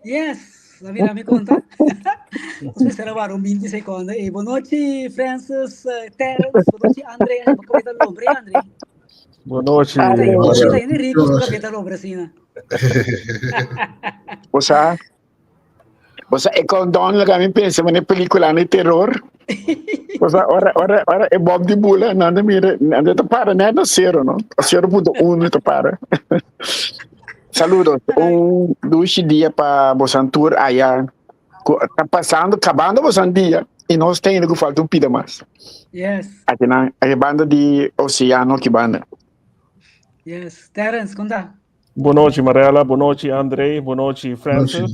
Yes, la mi conta. Spera un 20 secondi. E buonanotte Francis, Terence, buonanotte Andre, capita l'ombre Andre. Boa noite, Tem Maria. Enrico, capita l'ombre sina. Você é com dono que me pensa na película de terror. Você ora é Bob de Bula, nada mira, nada te para, né, no zero, não? 0.1 te para. Saludos. Dois dias para você tour aí. Tá passando, acabando você dia e nós temos que falta pida mais. Yes. Aqui na a banda de Oceano que banda. Yes, Terence, conta. Boa noite, Marela. Boa noite, Andrei. Boa noite, Francis.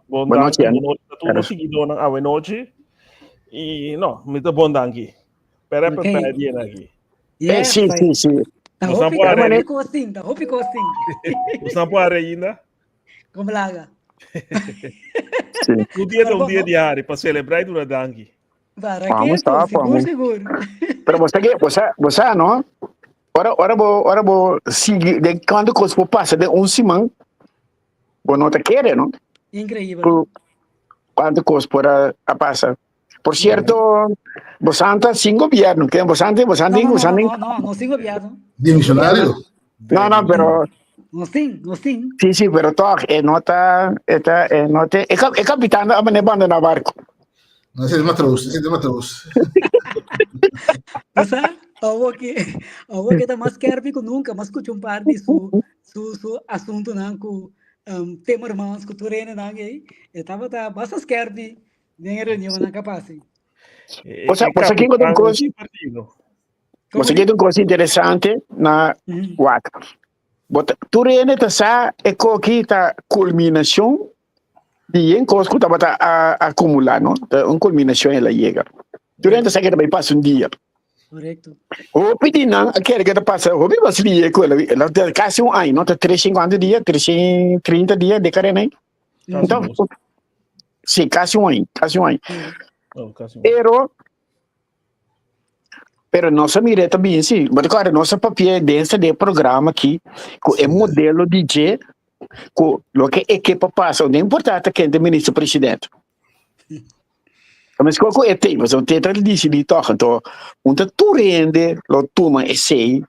Boa noite a todos seguidores na noite. E não, muito bom dia. Pera dia aqui. Yes, sim. Tá hopi costing. Você não pode ainda? Como laga? O dia é um dia diário para celebrar o dangue. Vamos, seguro. Pero você não? Ora vou seguir de quando coisa passa de semana. Você não te quer, não? Incrível. Quando coisa para passar. Por certo, você anda sem governo, que você anda não sem governo. De missionário? Não, pero não sim. Sim, pero toque é nota, é capitão da banda na barco. Não, esse é matroso. Você, o que tá mais querendo que nunca, mas escute parte de su assunto não com tema irmãos que tu reina não aí, estava bastante querendo nem reunião na capaz. Você que tem coisa interessante na Waka. Tu reina tá é que tá culminação de coisa que tá acumular, não? Uma culminação ela chega. Tu reina tá que vai passar dia. Correto. O pedinho aquele que passa, o bicho ali com ela tem quase ano, não tá 350 dias, 330 dias de carene. Então, sim, quase um ano. Pero nossa mira também sim, mas agora nossa papel dentro do programa aqui, com o modelo DJ, com o que a equipe passa, não é importante quem é o ministro-presidente. Mas qual é o tema? Então, tem que decidir tocar. Então, onde tu rende, lo toma e sei,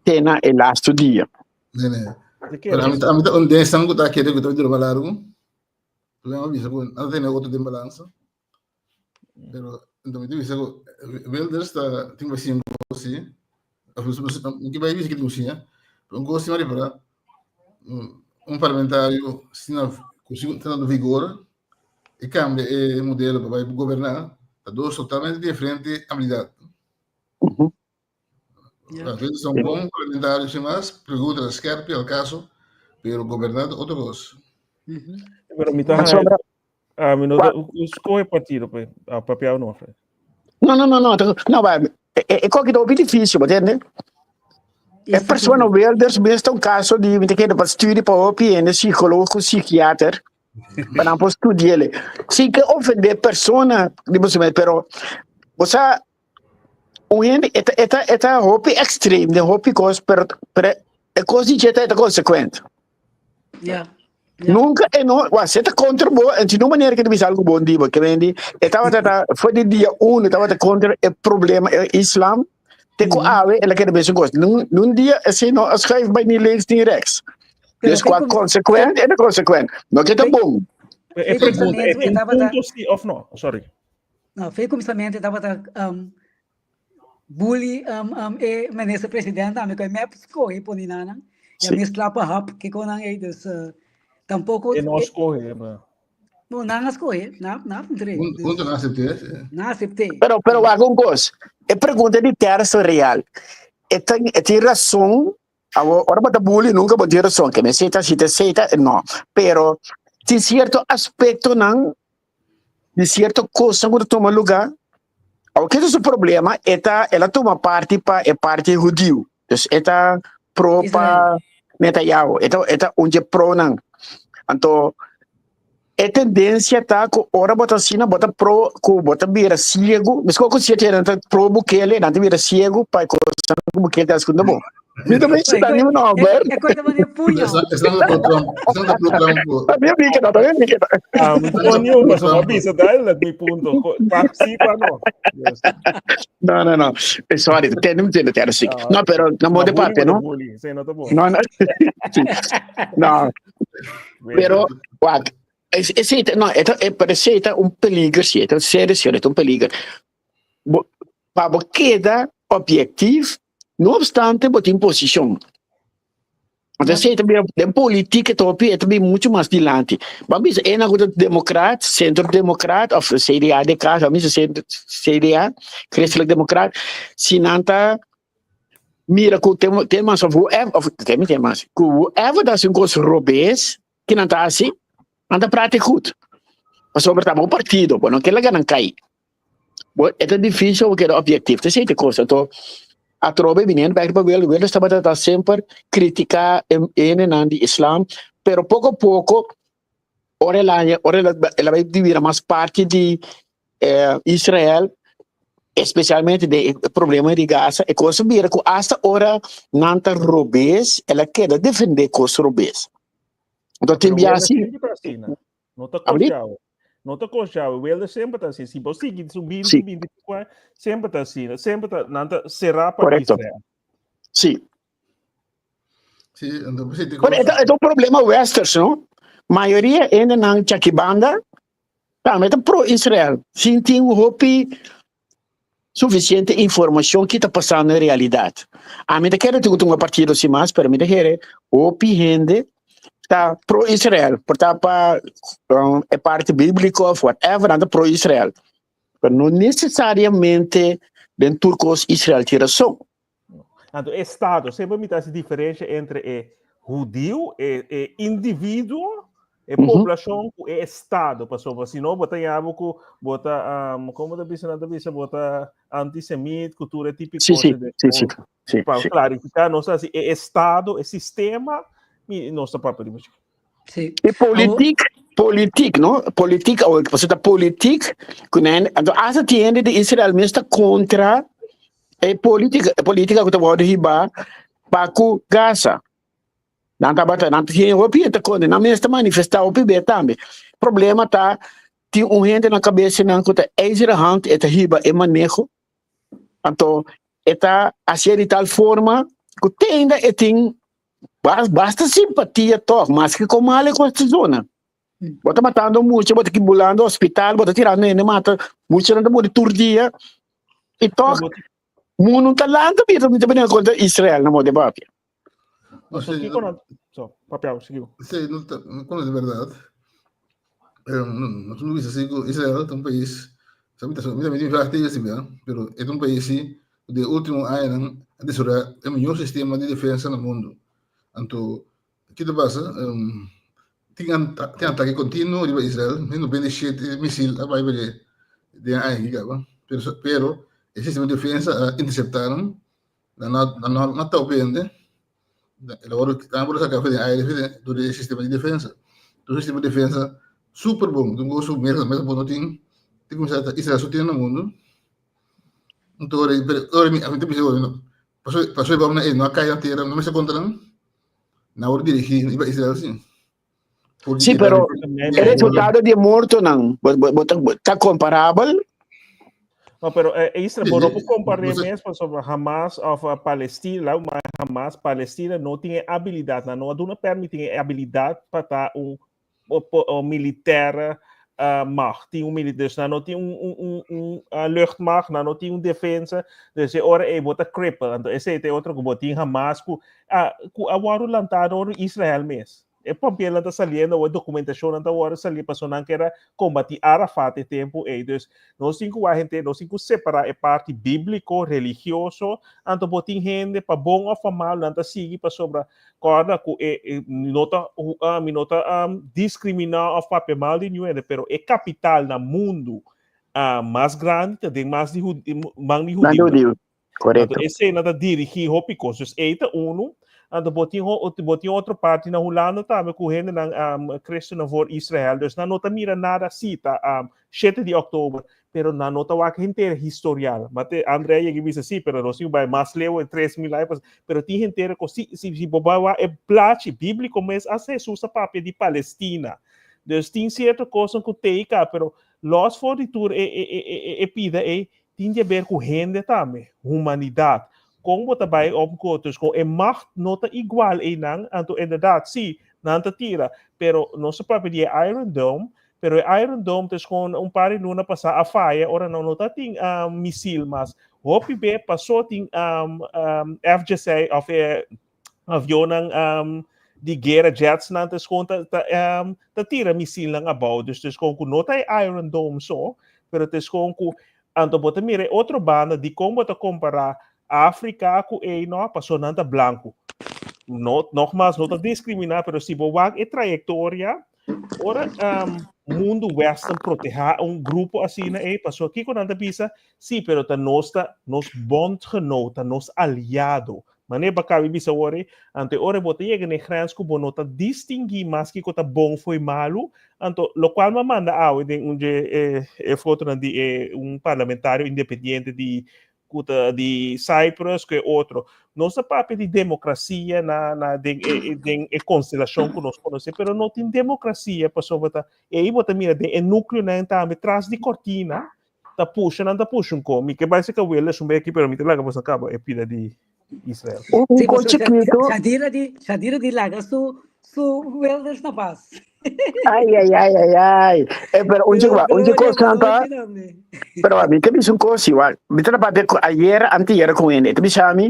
tem na elasto dia. Né. Pero a mim um dia sangue tá aqui que tô de largo. Não avisa com, não tem outro de balança. Pero então me diz que Welder está tem assim assim. A pessoa que vai vir que tem assim, um gosto mais para parlamentário sina tendo vigor e cambia o modelo para governar a dois totalmente diferentes habilidades. Às vezes são bons parlamentares, mas pergunta a Scarpe ao caso, pero governar outra coisa. Pero me tá escolhe partido para papel não, Fred. Não, é qualquer coisa difícil, entende? É pessoa não Welders mesmo um caso de me ter para estudar para OPN, psicólogo, psiquiatra. Para não estudar ele. Se que ofender pessoa, mas pero você é hope extreme, de hope coisa, pero é coisa de é consequente. Nunca é não, você tá contra boa, de uma maneira que diz algo bom dia, que vende, foi de dia 1, estava contra o problema Islam, te com ela quer ver coisa. Num dia assim não escreve bem nem links nem rex. Dus qua consequente é consequente. Não que tá bom. É ponto sim ou não? Sorry. Não, foi começamento estava bully ministro-presidente, a me que me escolhe por ninana. E me slapa hap que com aí dus tampouco é nós correr, não escolhe, não entre. Não aceitei. Pero algum coisa. É pergunta de terra real. Tem razão. Ora bota bullying nunca pode ter razão, que me aceita, não. Pero tem certo aspecto não, de certa coisa que toma lugar. O que é o problema? Ela toma parte para a parte judeu. Então, ela pro para Netanyahu. Então, onde é pro não. Então, a tendência tá com ora bota assim, bota pro, bota vira cego. Mas qual que você tem pro Bukele, não vira cego para coisa que Bukele tá escutando bom. Me também se dá nenhum não, Albert. É coisa maneira punho. Estamos pro Trump. Também me Antonio, mas uma bisa dela, mi punto. Sim, não. No. Sorry, não quero assim. Não, pero não pode papo, não? Sim, não tá bom. Não. Não. Pero, guarda, parece peligro, sério, é peligro. Para queda objetivo, não obstante, botar em posição. Então, a política é também muito mais dilante. Mas é na coisa democrata, centro-democrata, ou CDA de casa, ou CDA, cristão-democrata, se não está, mira que tem mais, tem mais, que o das coisas robês, que não está assim, não está praticado. Mas sobre o partido, não quer lá não cair. É difícil porque é objetivo. Tem certa coisa, então, a tropa menina vai para o ele estava sempre criticar o Islam, pero pouco a pouco, ela vai dividir mais parte de Israel, especialmente do problema de Gaza, e coisa vira que hasta hora não está robês, ela quer defender coisas robês. Então, tem assim. Não está cochado. Não está cochado. Ele sempre está assim. Se você seguir subindo, sempre está assim. Sempre está. Não está será para Israel. Sim. Sim, então você tem que. É um problema westerns, não? A maioria ainda não tinha que banda. Também é pro-Israel. Sim, tem suficiente informação que está passando na realidade. A mim, quero ter uma partida assim mais, para mim, hopi gente está pro-Israel, portanto, é parte bíblica, whatever, anda pro-Israel. Mas não necessariamente dentro turcos Israel tem razão. Então, Estado, sempre me dá essa diferença entre judeu e indivíduo e população e Estado, pessoal. Se não, bota algo, bota, como da bisa, bota antissemita, cultura típica. Sim. Para clarificar, não sei se é Estado, é sistema, nossa própria música. Sim. E política, não? Política, ou você está política, então essa tiende de Israel mesmo está contra a política que pode ribar para o Gaza. Não tem opinião, não mesmo manifestar opinião também. O problema está, tem gente na cabeça não que é Israel, é riba, é manejo, então está assim de tal forma que ainda tem basta simpatia toque, mas que como ali com esta zona. Bota matando muito, bota quibulando hospital, bota tirando ele mata, muito não morre todo dia. E toque, mundo talento mesmo também contra Israel na moda papia. Papel, seguiu. Sim, não é verdade. Nós não vimos assim que Israel é um país, também tem várias assim, mas é um país de último ano é o melhor sistema de defesa no mundo. Então, o que passa? Tem ataque contínuo de Israel, não vende míssil a vai de aí, pero o sistema de defesa interceptaram, não está vendo. Agora estamos a sacar de aire do sistema de defesa. Do sistema de defesa super bom, do gosto mesmo bom tem começar a Israel só tem no mundo. Então, a gente precisa passou para não cair na terra, não se contra na hora de dirigir Israel sim. Sim, pero o resultado de morto não, está comparável. No, pero isso não pode comparar mesmo sobre Hamas ou Palestina, mas Hamas, Palestina não tem habilidade, não permite habilidade para estar militar macht, tem militar, não tem luchtmacht, não tem defesa, dus ora é bota cripple, então esse é outro que botin Hamas ku awaru lantado Israel mesmo. E papel está saliendo, a documentação está agora saliendo, passou que era combater Arafat em tempo, e então nós cinco separar a parte bíblico, religioso, então botin gente para bom ou para mal, não seguir para sobre corda que nota discriminar ou para mal de nenhum, pero é capital no mundo mais grande, tem mais de judeu. Correto. Então esse nada dirigir hopi coisas, eita então botin outra parte na Holanda também correndo na cristã for Israel, dus não mira nada cita 7 de outubro, pero na nota wa inteira historial. Mate André que diz assim, pero nós vai mais leu em 3.000 anos, pero ti inteira com se bobawa é plate bíblico, mas acesso a papel de Palestina. Dus tem certa coisa que tem cá, pero los fornitur pida tinha a ver com gente também, humanidade. Como você vai opcotos com a macht nota igual e não, então inderdaad sim, não te tira, pero nosso papel de Iron Dome. Pero Iron Dome es con par de luna pasada a falla, ahora no tem misil, mas hopi be passou tem F-16 of avião de guerra jets não es com ta tira misil lang abaw, dus es com não tem Iron Dome só, pero es com anto bota mire outro banda de como ta comparar África com e no passou nanta branco. Nogmaals, não está discriminar, pero se boa é trajetória, ora mundo western proteger grupo assim, né? Passou aqui com a pisa, sim, pero tá nos bondgenoot, nos aliado. Mas nem para bisa ore, ante ore bota chega na grens que não tá distinguir mais que tá bom foi malo, anto lo qual me manda onde foto de parlamentário independente de Cyprus que outro. Nossa papel de democracia de constelação que nós conhecemos, mas não tem democracia para sobretar. E aí você mira o núcleo na entame atrás de cortina, tá puxando como que basicamente ele é aqui para mim lá que você acaba pida de Israel. Shadira de laga su welders na paz. Ai. Pero onde coisa tá? Pero a mim que me coisa igual. Me tra para anteayer com ele. Tu me chama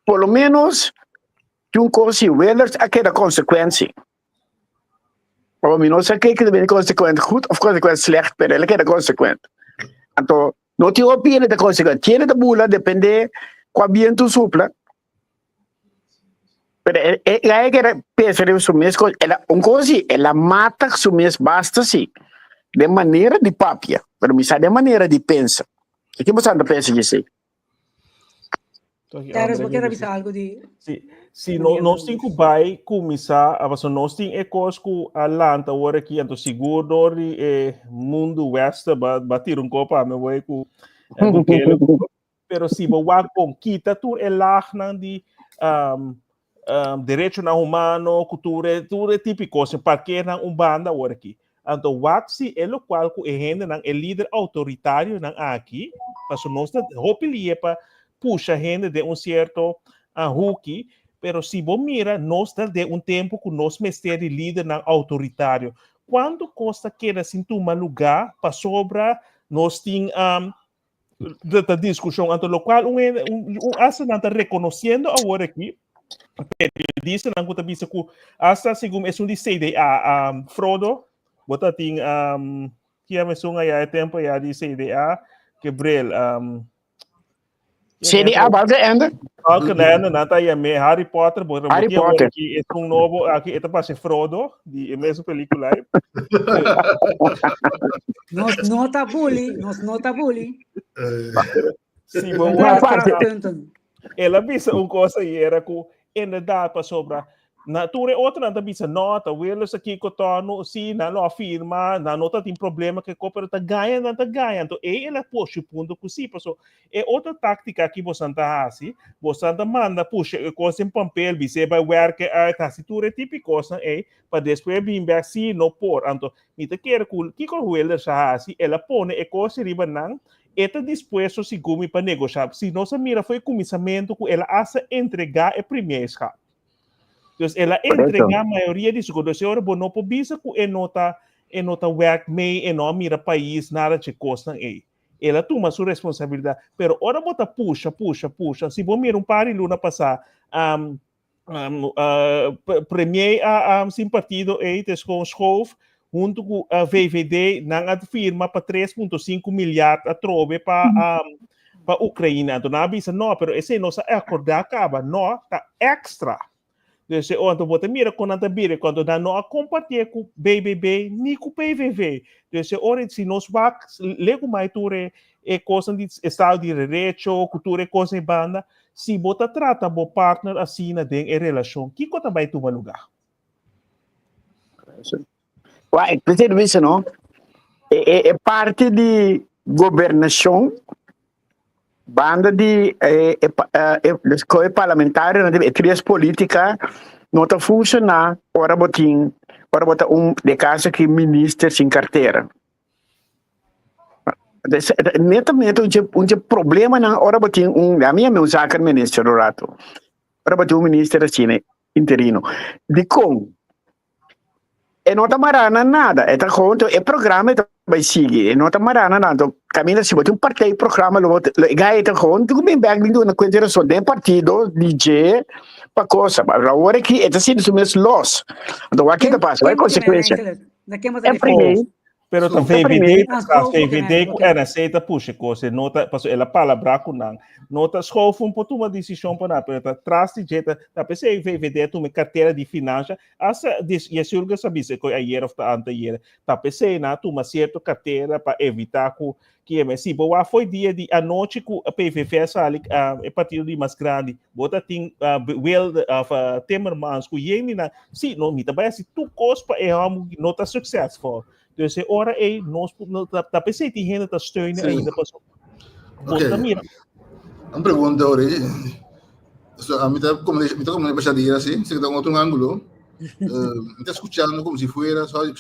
por lo menos que coisa welders aquela consequência. Para mim não sei que deve consequente goed of consequente slecht, pero ele quer consequente. Então, não te opina da consequente. Tiene da bula depende qual bien tu supla. Pero ela quer pensar sobre mesmo, ela mata sobre mesmo basta sim, de maneira de papia, pero me sabe de maneira de pensar. O que você anda pensando disso? Teres, você quer avisar algo de? Sim, nós temos que vai começar, nós temos ecos com a lanta agora aqui, então seguro de mundo oeste bater copo, me vou com aquele, pero se você conquista tu lá de direito humano, cultura, tudo típico, se porque na banda agora aqui. Então, se é o qual que é líder autoritário aqui, para nós hopilia para puxa gente de certo hooky, pero se você mira, nós de tempo que nós mestre líder autoritário. Quando costa queda sem tomar lugar para sobra, nós tem da discussão, então, o qual assinante reconhecendo agora aqui, periodista não conta bisa que hasta segundo é de CDA Frodo bota tem que é mesmo aí tempo já de CDA Gabriel CDA ainda não tá aí Harry Potter que é novo aqui é para Frodo de mesmo película Não tá bullying. Sim, bom, ela bisa coisa aí era que inderdaad para sobra nature outra não bisa nota eles aqui que torno se não afirma não nota tem problema que coopera ganha então ela puxa ponto que sim passou é outra tática que você anda assim você anda manda puxa coisa em papel você vai ver que a tacitura típico é para depois vir back se não por então me te quer que com eles assim ela põe e coisa riba não está disposto se gumi para negociar. Se nossa mira foi começamento que ela acha entregar a primeira escala. Então, ela entregar a maioria disso. Quando você olha, não pode dizer que é nota work meio, é não mira país, nada de costa aí. Ela toma sua responsabilidade. Pero, ora bota puxa. Se você mira par de luna passar, premier sem partido aí, com Schoof, junto com a VVD, não firma para 3,5 milhões a trove para a Ucrânia. Então, não avisa, não, mas esse não se acordar acaba, não, está extra. Então, você mira quando está vira, quando não compartilha com o BBB, nem com o PVV. Então, ora, se nós vamos, lego mais tudo, é coisa de Estado de Direito, cultura, coisa de banda, se você trata o partner assim, na relação, que coisa vai tomar lugar? Uai, percebe isso, não? É parte de governação, banda de escola parlamentar, de três política, não está funcionando, ora bota de casa que ministro sem carteira. Netamente, um problema na hora bota a minha mensagem ministro do rato, ora bota ministro assim, interino, de com não está marana nada, é conto, é programa vai seguir, não está marana nada, caminha se botar partido programa, lo gai tá conto, como bem bag na consideração de partido, DJ, para coisa, mas agora que é assim isso mesmo loss, então aqui tá passa, vai consequência, é primeiro. Pero ta VVD era aceita puxa coisa nota passo ela palavra com não nota school foi uma decisão para pero ta trás de jeta ta pensei VVD tu me carteira de finança essa e surga sabia se a year of the anterior ta pensei na tu uma certa carteira para evitar que é se boa foi dia de a noite com a PVV ali é partido de mais grande bota tem will of Timmermans com yeni na se não me também se tu cospa é nota successful. Dus ora nós tá pensei que gente tá steunen ainda passou. Okay. Ang pergunta ora so a mim tá como baixadeira assim, se dá um outro ângulo. Me tá escutando como se fuera, sorry,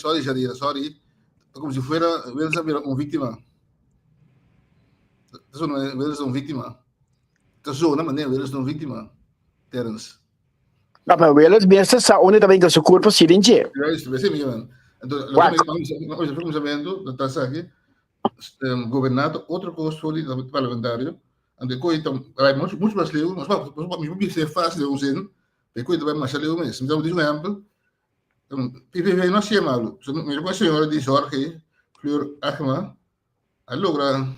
como se fuera, Welles era uma vítima. Isso não é Welles uma vítima. Isso não é Welles uma vítima. Terence. Não, mas Welles mesmo sa onde também que seu corpo se rende. É isso, vai ser mesmo. Então, vamos sabendo da taxa aqui, governado outro custo de parlamentário, onde então vai muitos brasileiros, mas vamos ser fácil de usar, porque coisa vai mais legal mesmo. Então, diz um exemplo, PPV não se chama, mesmo a senhora de Jorge Fleur Achma, a logra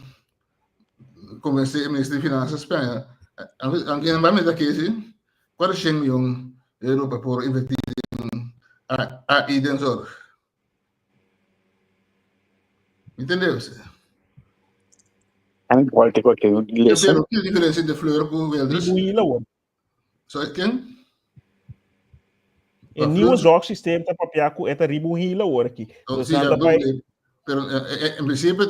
convencer o ministro de Finanças Espanha, aunque não vai me dar case, 400 milhões de euros para por investir em AI dentro. Entendeu? Não pode qualquer um. Eu que diferença de Fleur com o Elders? Só quem? O nieuwe zorgsysteem tá papiar com esta ribuhila ora aqui. Pero em princípio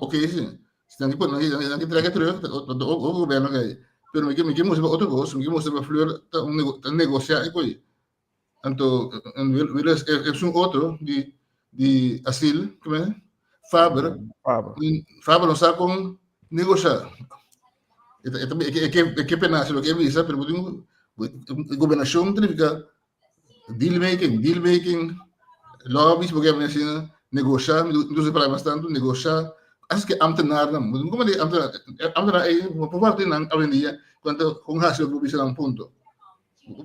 ok sim. Se não que traga terug o governo que pero me que outra coisa, me que Fleur tá negociar com ele. Então, é um outro de asilo, como é? Faber não sabe como negociar. É que pena se o que visa, pero a governação significa deal making, lobbies, porque assim negociar, não se fala bastante negociar. Acho que ambtenaar não, como de ambtenaar é uma parte na avenida quando com raça do bisa um ponto.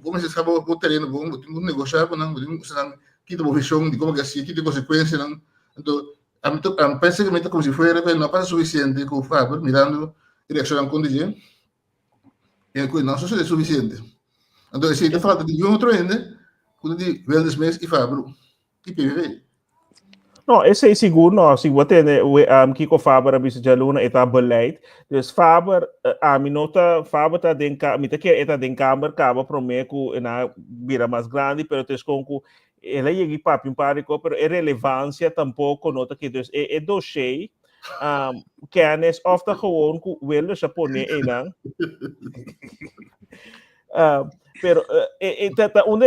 Como se acabou o terreno bom, negociar com não, que a visão de como que assim, que consequência não. Então pensa que como se fuera, pero no pasa suficiente con Faber, mirando dirección con DJ, y no eso es suficiente. Entonces, si te falta de un otro ende, quando di Welles Mes e Faber, e PVV. No, esse é seguro, não. Se você tem Kiko Faber, a bisa jaluna, está beleid. Dus Faber, a minota Faber está dentro, mita que está dentro câmara, acaba prometo na vira mais grande, pero te esconco ela chega para parico, pero a relevância tampouco nota que dus é dossiê kennis of de gewoon willen ze ponen in pero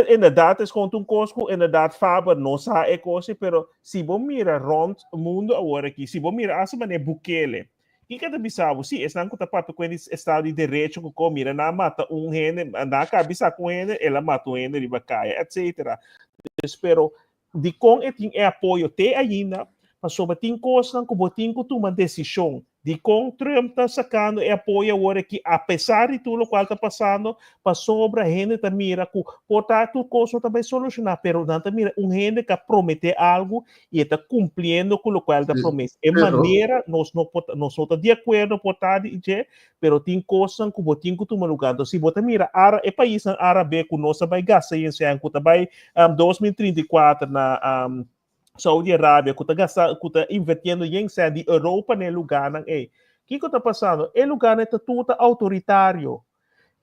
inderdaad is gewoon toen kosko inderdaad Faber não sabe coisa, pero se bom mira rond o mundo agora aqui, se bom mira essa maneira Bukele que cada bisabo sim estão com tapado com esse estado de direito que mira na mata rende na cabeça com ele ela mata rende de bacaia etc. Pero de com é apoio te ainda mas sobre tem coisas que botem que tomar decisão de com Trump está sacando é apoio agora que apesar de tudo o qual está passando para sobre a gente tá mira que portar tudo coisa também solucionar pero não tá mira gente que promete algo e está cumprindo com o qual está promete é maneira nós não estamos de acordo portar de pero tem coisas que botem que tomar lugar então se botar mira é país árabe que nós vai gastar em se que vai 2034 na Saudi-Arábia, que está investindo em de Europa no lugar, o que está passando? O lugar é tudo autoritário,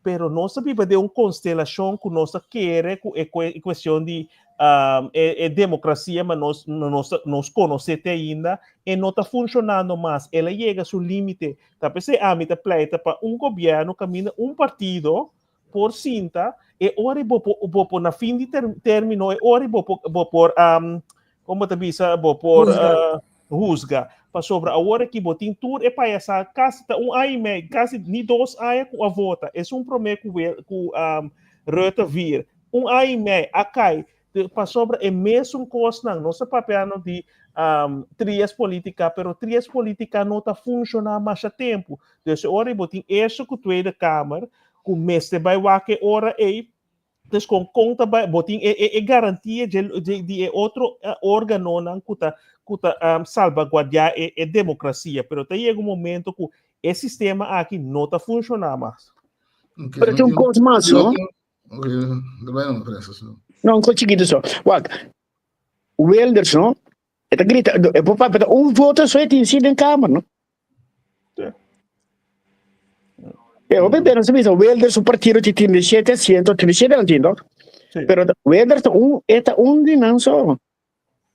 pero nós sabemos de uma constelação que nós queremos, é questão de democracia, mas nós conhecemos ainda e não está funcionando mais. Ela chega a seu limite. Tá pensando, me pleita para governo caminha partido por cinta e ora vou na fim de término e ora vou por como te diz, vou por rusga para sobre a hora que botin tudo e para essa quase ano quase nem 2 anos com a vota. É problema com Rutte vir. Ano e meio acai para sobre é mesmo coisa não se papel de trias política, pero trias política não está funcionando mais a tempo. Então, ora botin isso com a Tweede Kamer com mestre vai que ora então com conta botin é garantia de outro órgão não cuta salvaguardar a democracia, pero tem momento que o sistema aqui não está funcionando mais. Pero tem coisa mais, não? Não, consegui só. O Wilders, não? Ele grita, voto só é em Câmara, não? Eu bem não sabia, o Wilders o partido de 37 asientos, 37 não tinha, pero o Wilders de não só.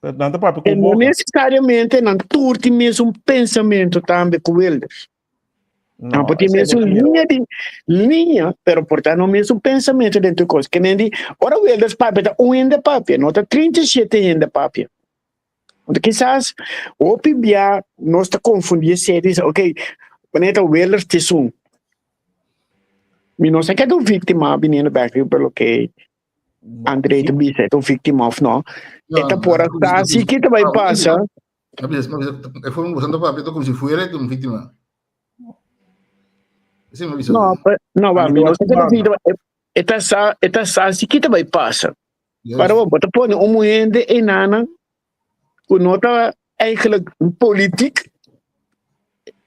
Não necessariamente não turte mesmo pensamento também com o Wilders. Não, porque mesmo linha, pero portanto não mesmo pensamento dentro de coisa. Que nem de, ora o Wilders papel ainda papel, não está 37 ainda papel. Então quizás o PBA não está confundindo se diz, ok, quando é o Wilders te sum. Não sei que é do vítima, menino back pelo que André te disse, é vítima of não. Esta por assim que vai passar. Mas foram usando papel como se fosse uma vítima. Não, vai, não sei que é vítima. Esta assim que vai passar. Para o botar põe mulher enana, que não está eigenlijk político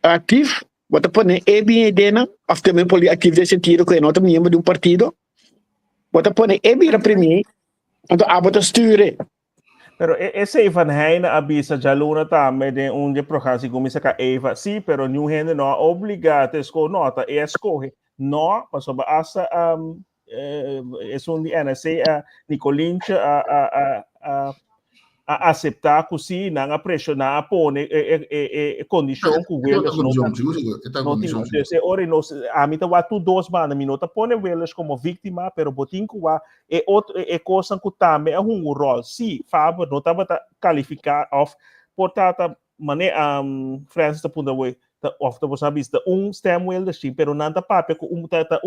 ativo. Bota põe bem dena, of também ativo nesse sentido que não é membro de partido. Bota põe bem a primeira, então a bota sturen. Pero esse Van Heine avisa já luna também de onde programa se começa com Eva, sim, pero nenhum gente não obrigado a escolher nota e escolhe não, mas sobre essa é onde NSC Nicolinch a aceitar que se não pressionar a pôr condição que o Welles não tem. Se ora a mim tá tu 2 bandas, mim não tá pôr Welles como vítima, pero botin que é coisa que também é rol. Se Fábio não estava qualificar of portanto mané Francis tá pondo way of the was vista stem Welles sim, pero não tá papel com tá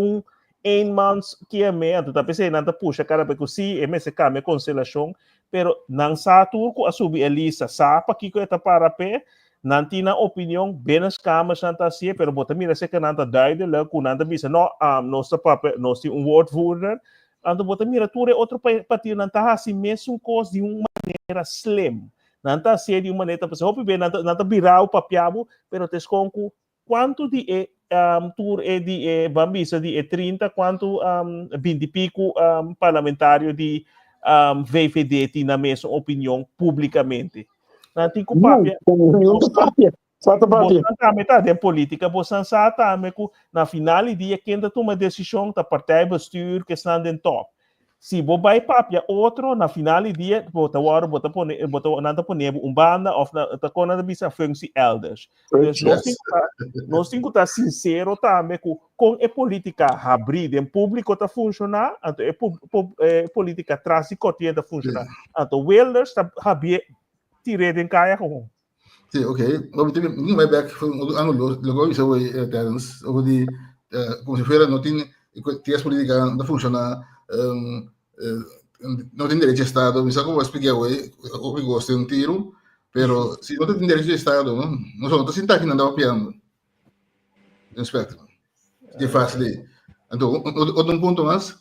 months que é meio, tu tá pensando não tá puxa cara porque se MSK me conciliação pero nang satu ko asubi Elisa sapa kiko eta para pe nanti na opinião benas camas nanta sia pero bota mira se que nanta daide lá ku nanta bisa no nossa papel nós tem woordvoerder ando bota mira tu outro partido nanta assim mesmo coisa de uma maneira slim nanta sia de uma maneira para hope bem nanta virar o papiabo pero tes conco quanto de tour de bambisa de 30 quanto 20 pico parlamentário de VVD tem na mesma opinião publicamente. Não tem papel. Falta papel. Metade política, você sabe também que na final do dia quem toma decisão da partij bestuur que está em top. Se você vai papel outro na final do dia, você não pode banda ou na cona bisa função elders. Nós temos que estar sincero também com a política abrir em público está funcionar, então a política transicotia está funcionar. Então o elders está abrir tirar em caia com. Sim, ok. Não vai back foi ângulo, logo isso foi Terence, ou de como se fosse não tem a política não funciona não tem direito de Estado, me sabe como explicar hoje, eu gosto de tiro, pero se não tem direito de Estado, não só está aqui não dá piano, espectro, de fácil. Então, outro ponto mais,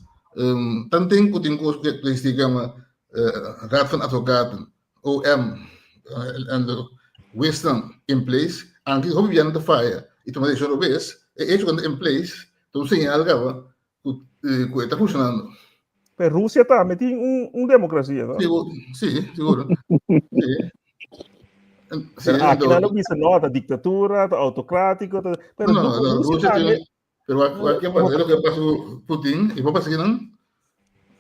tanto tempo tem coisa que eles digam, raad van advocaten, OM, and wisdom in place, anche come viene da fare, e tu mi dici Europees, e quando in place, tu segnali que está funcionando. Pero Rússia também tem democracia, não? Sim, seguro. Aqui não bisa nota ditadura, autocrático, pero não, Rússia tem, pero aqui é o que passa Putin e vai passar não.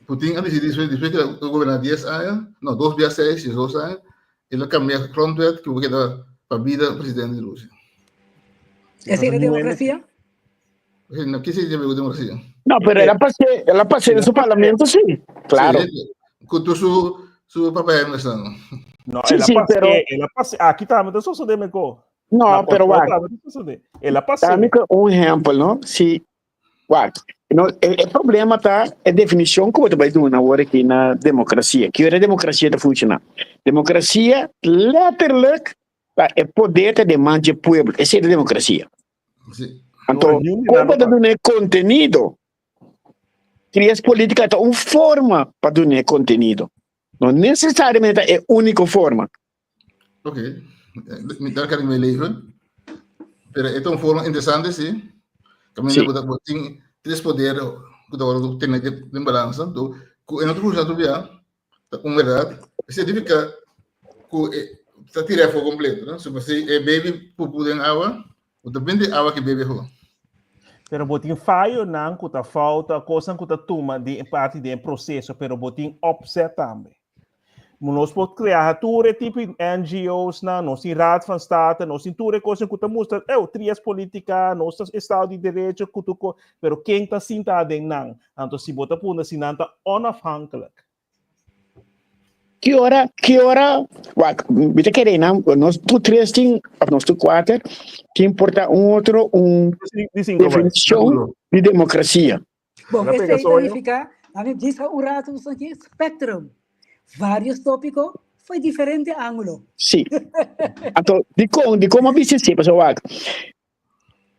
Putin después que gobierna 10 anos, não, 2006, 2 anos, ele cambia a grondwet que vai dar para a vida do presidente de Rússia. Essa é a democracia? Não, que seja a democracia? Não, pero ela passou no parlamento, sim, claro. Com seu papel, não está. No, Sí, sí, pero... Aquí está, me está de Meco. No, pero ela passou. Dá-me um exemplo, não? Se, o problema está é a definição que você vai dar na hora aqui na democracia. Que é a democracia de funcionar? Democracia, letterlijk, é poder de demanda do povo. Essa é a democracia. Sim. Então, como dar conteúdo, crias política é uma forma para dar conteúdo. Não necessariamente é a única forma. Ok. Daar kan ik mee leven. Pero het is een vorm interessante, sim. Também dat tem três poderes que agora tem que balança. Então, em outro lugar, tu vê, verdade, significa que está tirando fogo completo, né? Se você bebe pupu em água, ou depende da água que bebe ho. Pero botin falho não, que tá falta, coisa que tá toma de parte do processo, pero botin upset também. Nós podemos criar tudo tipo de NGOs, nós temos Raad van State, nós temos tudo coisa que mostra, trias política, nós temos Estado de Direito, pero quem está sentado em não, então se bota por assim, não está onafhankelijk. Que hora, você quer não? Nós tu três tem, nós tu quatro, que importa outro, definição de democracia. Bom, esse aí significa, a gente diz um rato aqui, spectrum. Vários tópicos, foi diferente ângulo. Sim. Então, de como você se pessoal,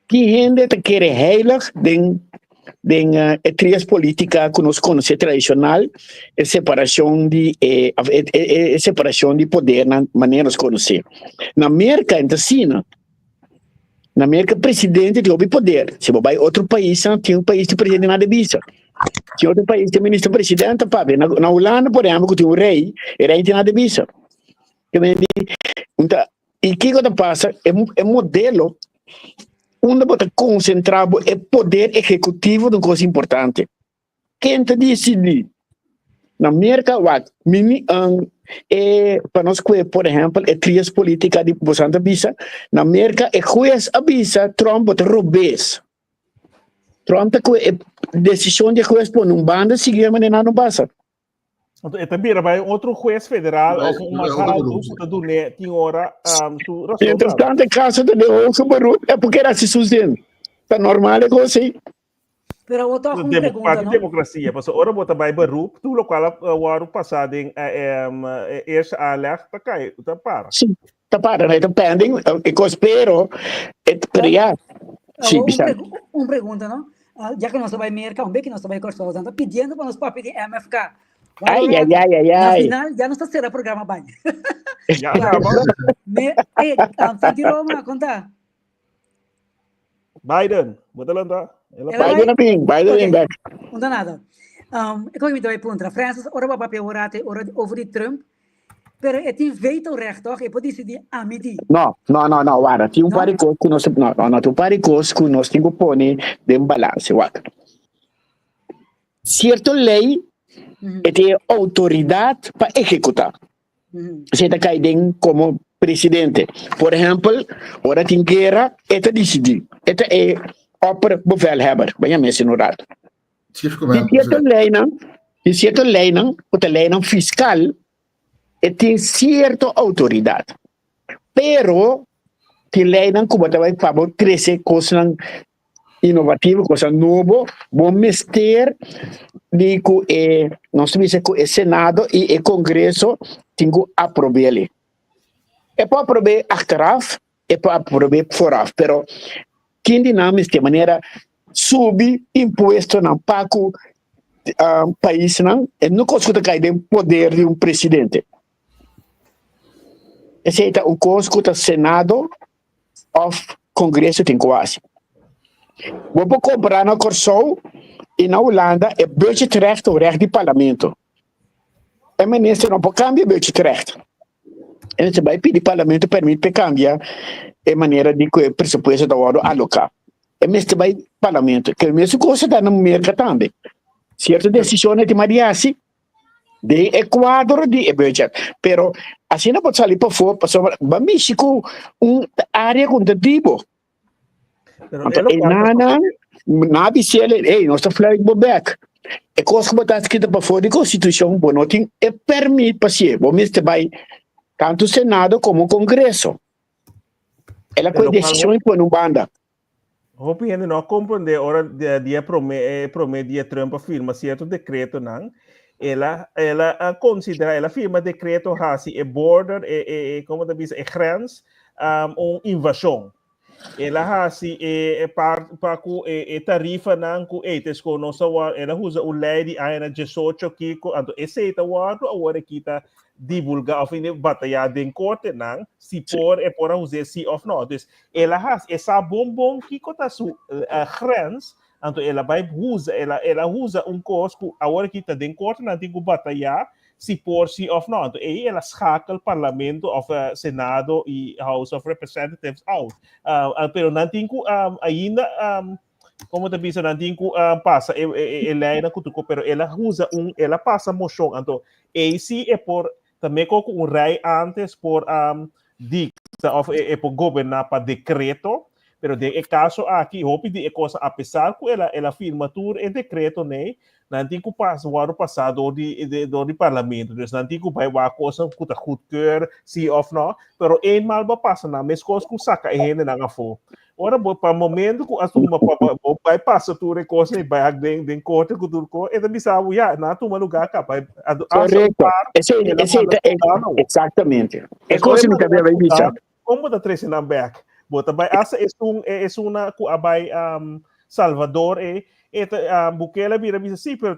que gente quer heilig den trias política que nós conhecemos tradicional, separação de poder na maneira de conhecer. Na América, então, na América, o presidente tem o poder. Se você vai a outro país, tem um país de presidente nada visa. Se outro país tem ministro-presidente, na Holanda, por exemplo, tem um rei, e o rei tem nada visa. Então, e o que passa? É modelo onde você concentrar o poder executivo de uma coisa importante. Quem te decide? Na América, para nós, por exemplo, é trias política de Bosanta Bisa. Na América, é juiz avisa, Trump te roubes. Trump tem decisão de juiz por um bando seguir, mas não passa. Então, também vai outro juiz federal ou uma sala do net tem hora Entretanto, em caso de derrota Baruch é porque era se sucedendo. Tá normal é assim. Pero outra pergunta, não? Democracia, mas ora bota vai Baruch, tu local o ano passado em esse alerta cai, tá para. Sim, tá para, né? Tá pending, eu espero criar. Sim, uma pergunta, não? Já que nós vai mercar, que nós vai cortar, tá pedindo para nós papel de MFK. Ai. Na final, já não está sendo programa banho. Já, tirou uma conta. Biden, bota lá andar. Biden back. Não dá nada. Eu me dou pergunta. Francis, ora para papel over de Trump. Pero é tem veto recht, toch? E pode decidir a medir. Não, guarda. Tem pari coisa que nós tem pari coisa que nós temos que pôr de balance, guarda. Certa lei tem autoridade para executar. Você está caindo como presidente. Por exemplo, ora tem guerra, esta decide. Esta é opera bevelhebber, bem a mesmo rato. De certa lei não, outra lei não fiscal, tem certa autoridade. Pero, tem lei não como vai para crescer coisas inovativas, coisas novas, bom mister de que nós temos que o Senado e o Congresso tem que aprovar ele. É para aprovar achteraf, é para aprovar vooraf, pero quem dinâmica de maneira subir imposto não pago país não, não consegue cair no poder de presidente. Esse é coisa que o Senado ou Congresso tem quase. Vou comprar na Corsol e na Holanda é budgetrecht ou recht de parlamento. É ministro não pode cambiar budgetrecht. E você vai pedir parlamento permite cambiar a maneira de que o pressuposto da hora alocar. E você vai parlamento, que a mesma coisa está na América também. ciertas decisiones de Mariasi, de Ecuador, de budget. Pero así no puede salir para fuera, para México, un área competitiva. Pero na bicele, nós estamos falando back. É coisa que está escrita para fora da Constituição, bom, não tem, permite para si, bom, este vai tanto o Senado como o Congresso. Ela com decisão em uma banda. Hope ainda não compreender hora dia promete Trump firma certo decreto não. Ela considera, ela firma decreto assim, border, como da diz, grens, invasão. Ela assim para tarifa não com etes com nossa ela usa o lei de aina 18 que então esse é o agora que está divulgar ou fim batalhar em corte não se por usar se of não então ela essa bombom que está su grens então ela vai ela usa curso agora que está em corte não tem que batalhar se por se of não então aí ela escala parlamento of Senado e House of Representatives out pero não tem que ainda como te disse, não tem que passa ela ainda cutuco pero ela usa ela passa moção então esse é por também com rei antes por dicta of por governar para decreto pero de caso aqui hope de coisa apesar que ela firma tudo em decreto né não tem que passar o ano passado do parlamento então não tem que vai a coisa que está goedkeur se of não pero eenmaal vai passar na mesma coisa que saca e ainda não for ora para momento que assuma vai passar tudo coisa e vai den corte que tudo co e também sabe já na toma lugar cá vai exatamente é coisa que também vai dizer como da três na back bota vai essa é uma que vai Salvador Bukele vira sim, pero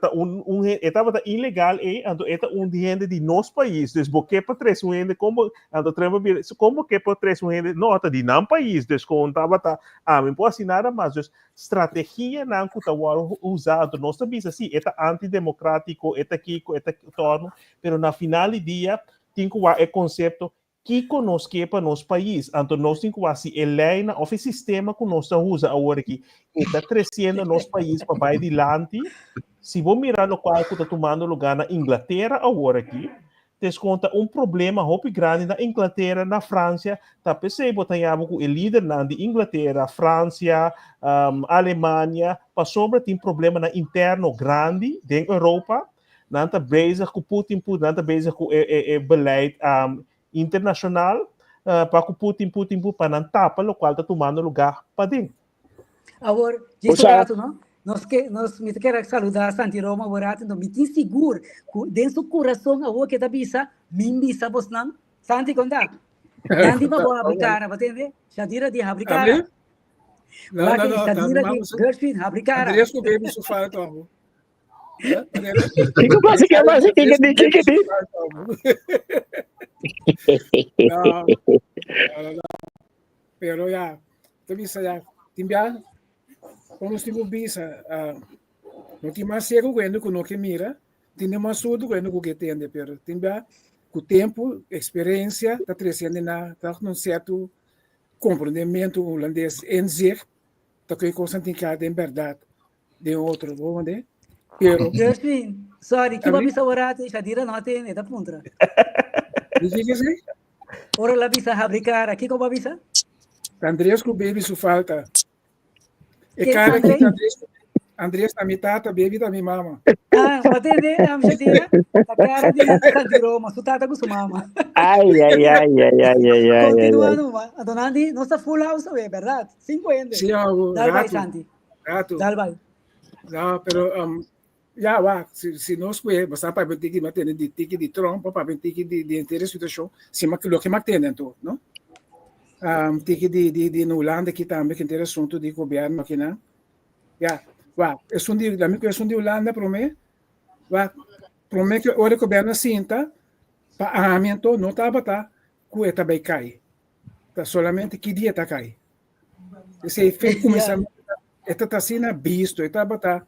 estava ilegal então é gente de nosso país, então Bukele para três gente como então Trump como que para três gente nota de não país, então contava não pode assinar mais, então estratégia não que está usado nós também assim é antidemocrático é aqui é torno, pero na final do dia tem que é conceito que conosco para nosso país, então nós temos que assim lei na o sistema que nós usa agora aqui está crescendo nosso país para vai adiante. Se vou mirar no qual que está tomando lugar na Inglaterra agora aqui, desconta problema muito grande na Inglaterra, na França, tá percebo tanhamos que o líder na de Inglaterra, França, Alemanha, para sobre tem problema na interno grande dentro Europa, não está bezig com Putin, não está bezig com beleid internacional para que Putin para não tapa o qual está tomando lugar para dentro. Agora, isso é não? Nós me quero saludar Santi Roma Borato, não me tem seguro dentro do coração agora que está bisa, mim bisa vos não, Santi conta. Nanti mau bawa Habrikara, entende? Shadira di Habrikara. Não, Shadira di Gershwin Habrikara. Andreas ko baby so far to. Que passa que No. Pero ya, também saya timbia como se bisa no que mais cego quando no que mira, tem mais surdo quando que entende, pero timbia com tempo, experiência, tá crescendo na tá num certo compreendimento holandês em zich, tá que coisa tem que ter em verdade de outro, onde? Pero Gershwin, sorry, que vai bisa Borato, Shadira não tem nada puntra. Diga assim? Ora la bisa Habrikara, que como bisa? Andreas com baby isso falta. E cara que Andreas tá mitata, baby tá mi mama. Entende? Shadira, a cara de Santi Roma, su tata com sua mama. Ai. Continuando, a donandi, nossa full house, é verdade? 50. Sim, Dal vai, Santi. Gato. Dal vai. Não, pero já va, se nós que basta para ter que manter de tique de Trump, para ter que de interesse situação, se mas o que mantém então, não? Tique de no Holanda que também que interesse assunto de governo aqui, né? Já, va, é de da minha questão de Holanda para mim, va, para mim que o governo sinta para armamento não tá bata, que está bem cai. Tá solamente que dia tá cai. Esse fez começar está sendo visto, está bata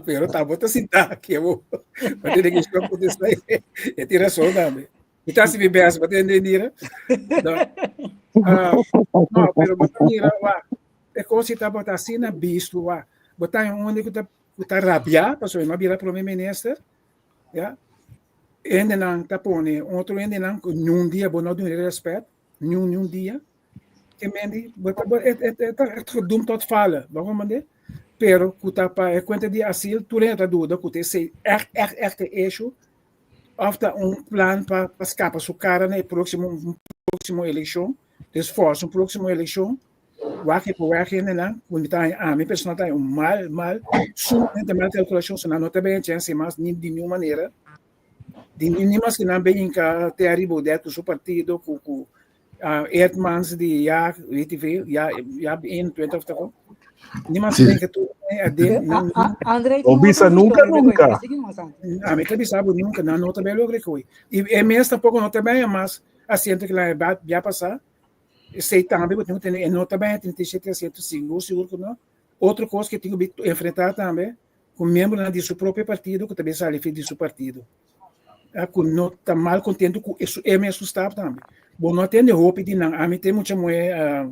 pero tá bota assim tá que eu vou ter que estar por isso aí é tira só também e tá se viver as bater nira não pero bater nira é como se tá bota assim na visto botar onde que tá rabia, passou uma vira primeiro-ministro, já. Ainda não tá pone, outro ainda não, num dia bom não respeito, num dia. Que mendi, é dum tot fala, vamos mandar. Pero kuta pa é conta de asilo, tu lembra dúvida, kuta sei echt eixo, of tá plan para escapar sua cara na próxima eleição, esforço próxima eleição, waque por waque né, quando tá a minha pessoa tá mal, sumamente mal calculação, senão não tá bem chance mas de nenhuma maneira, de nenhuma que não bem que ter arribo de tu partido com Edmans de weet je veel, ja, 21 of tako. Niemand denkt tu André, Obisa nunca. A mim também sabe nunca, não também logrei coi. E mesmo tampouco não também, mas assento que lá já passar. Sei também, porque não também 37% seguro que não. Outra coisa que tenho que enfrentar também, com membro de seu próprio partido, que também sai de seu partido. Que não está mal contente com isso, é me assustado também. Bom, não tem roupa de não. A mim tem muita mulher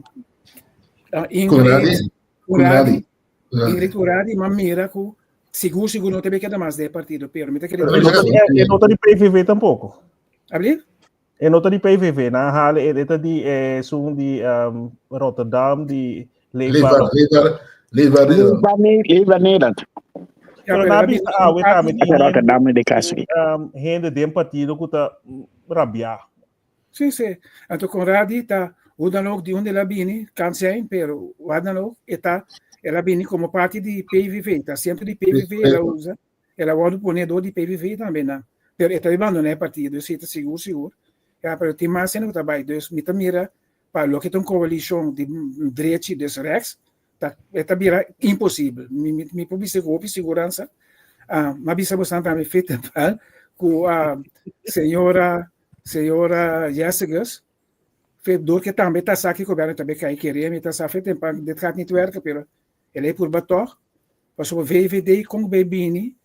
Ingrid Curadi, mas mira que seguro não tem que dar mais de partido, pero me tem que Eu não estou de PVV tampouco. Abrir? Eu não estou de PVV, na hal ele de sum de Rotterdam de Lebanon. Pero na bisa Rotterdam de Casri. Gente de partido que está rabiar. Sim. Então, com Radi tá o danok de onde ela vem, can ser, pero o danok ela vem como parte de PVV, tá sempre de PVV ela usa, ela é o ponedor de PVV também, né? Pero está levando né partido, isso está seguro. Pero tem mais cena que trabalha, então mira para o que tem coalição de direita e de rechts, tá vira impossível. Me publica com segurança, mas bisa bastante também feita com a senhora Jessica's, door que também está aqui coberto também que aí queria me está feito para de gaat niet werken pero ele é por bator passou o VVD com o bebini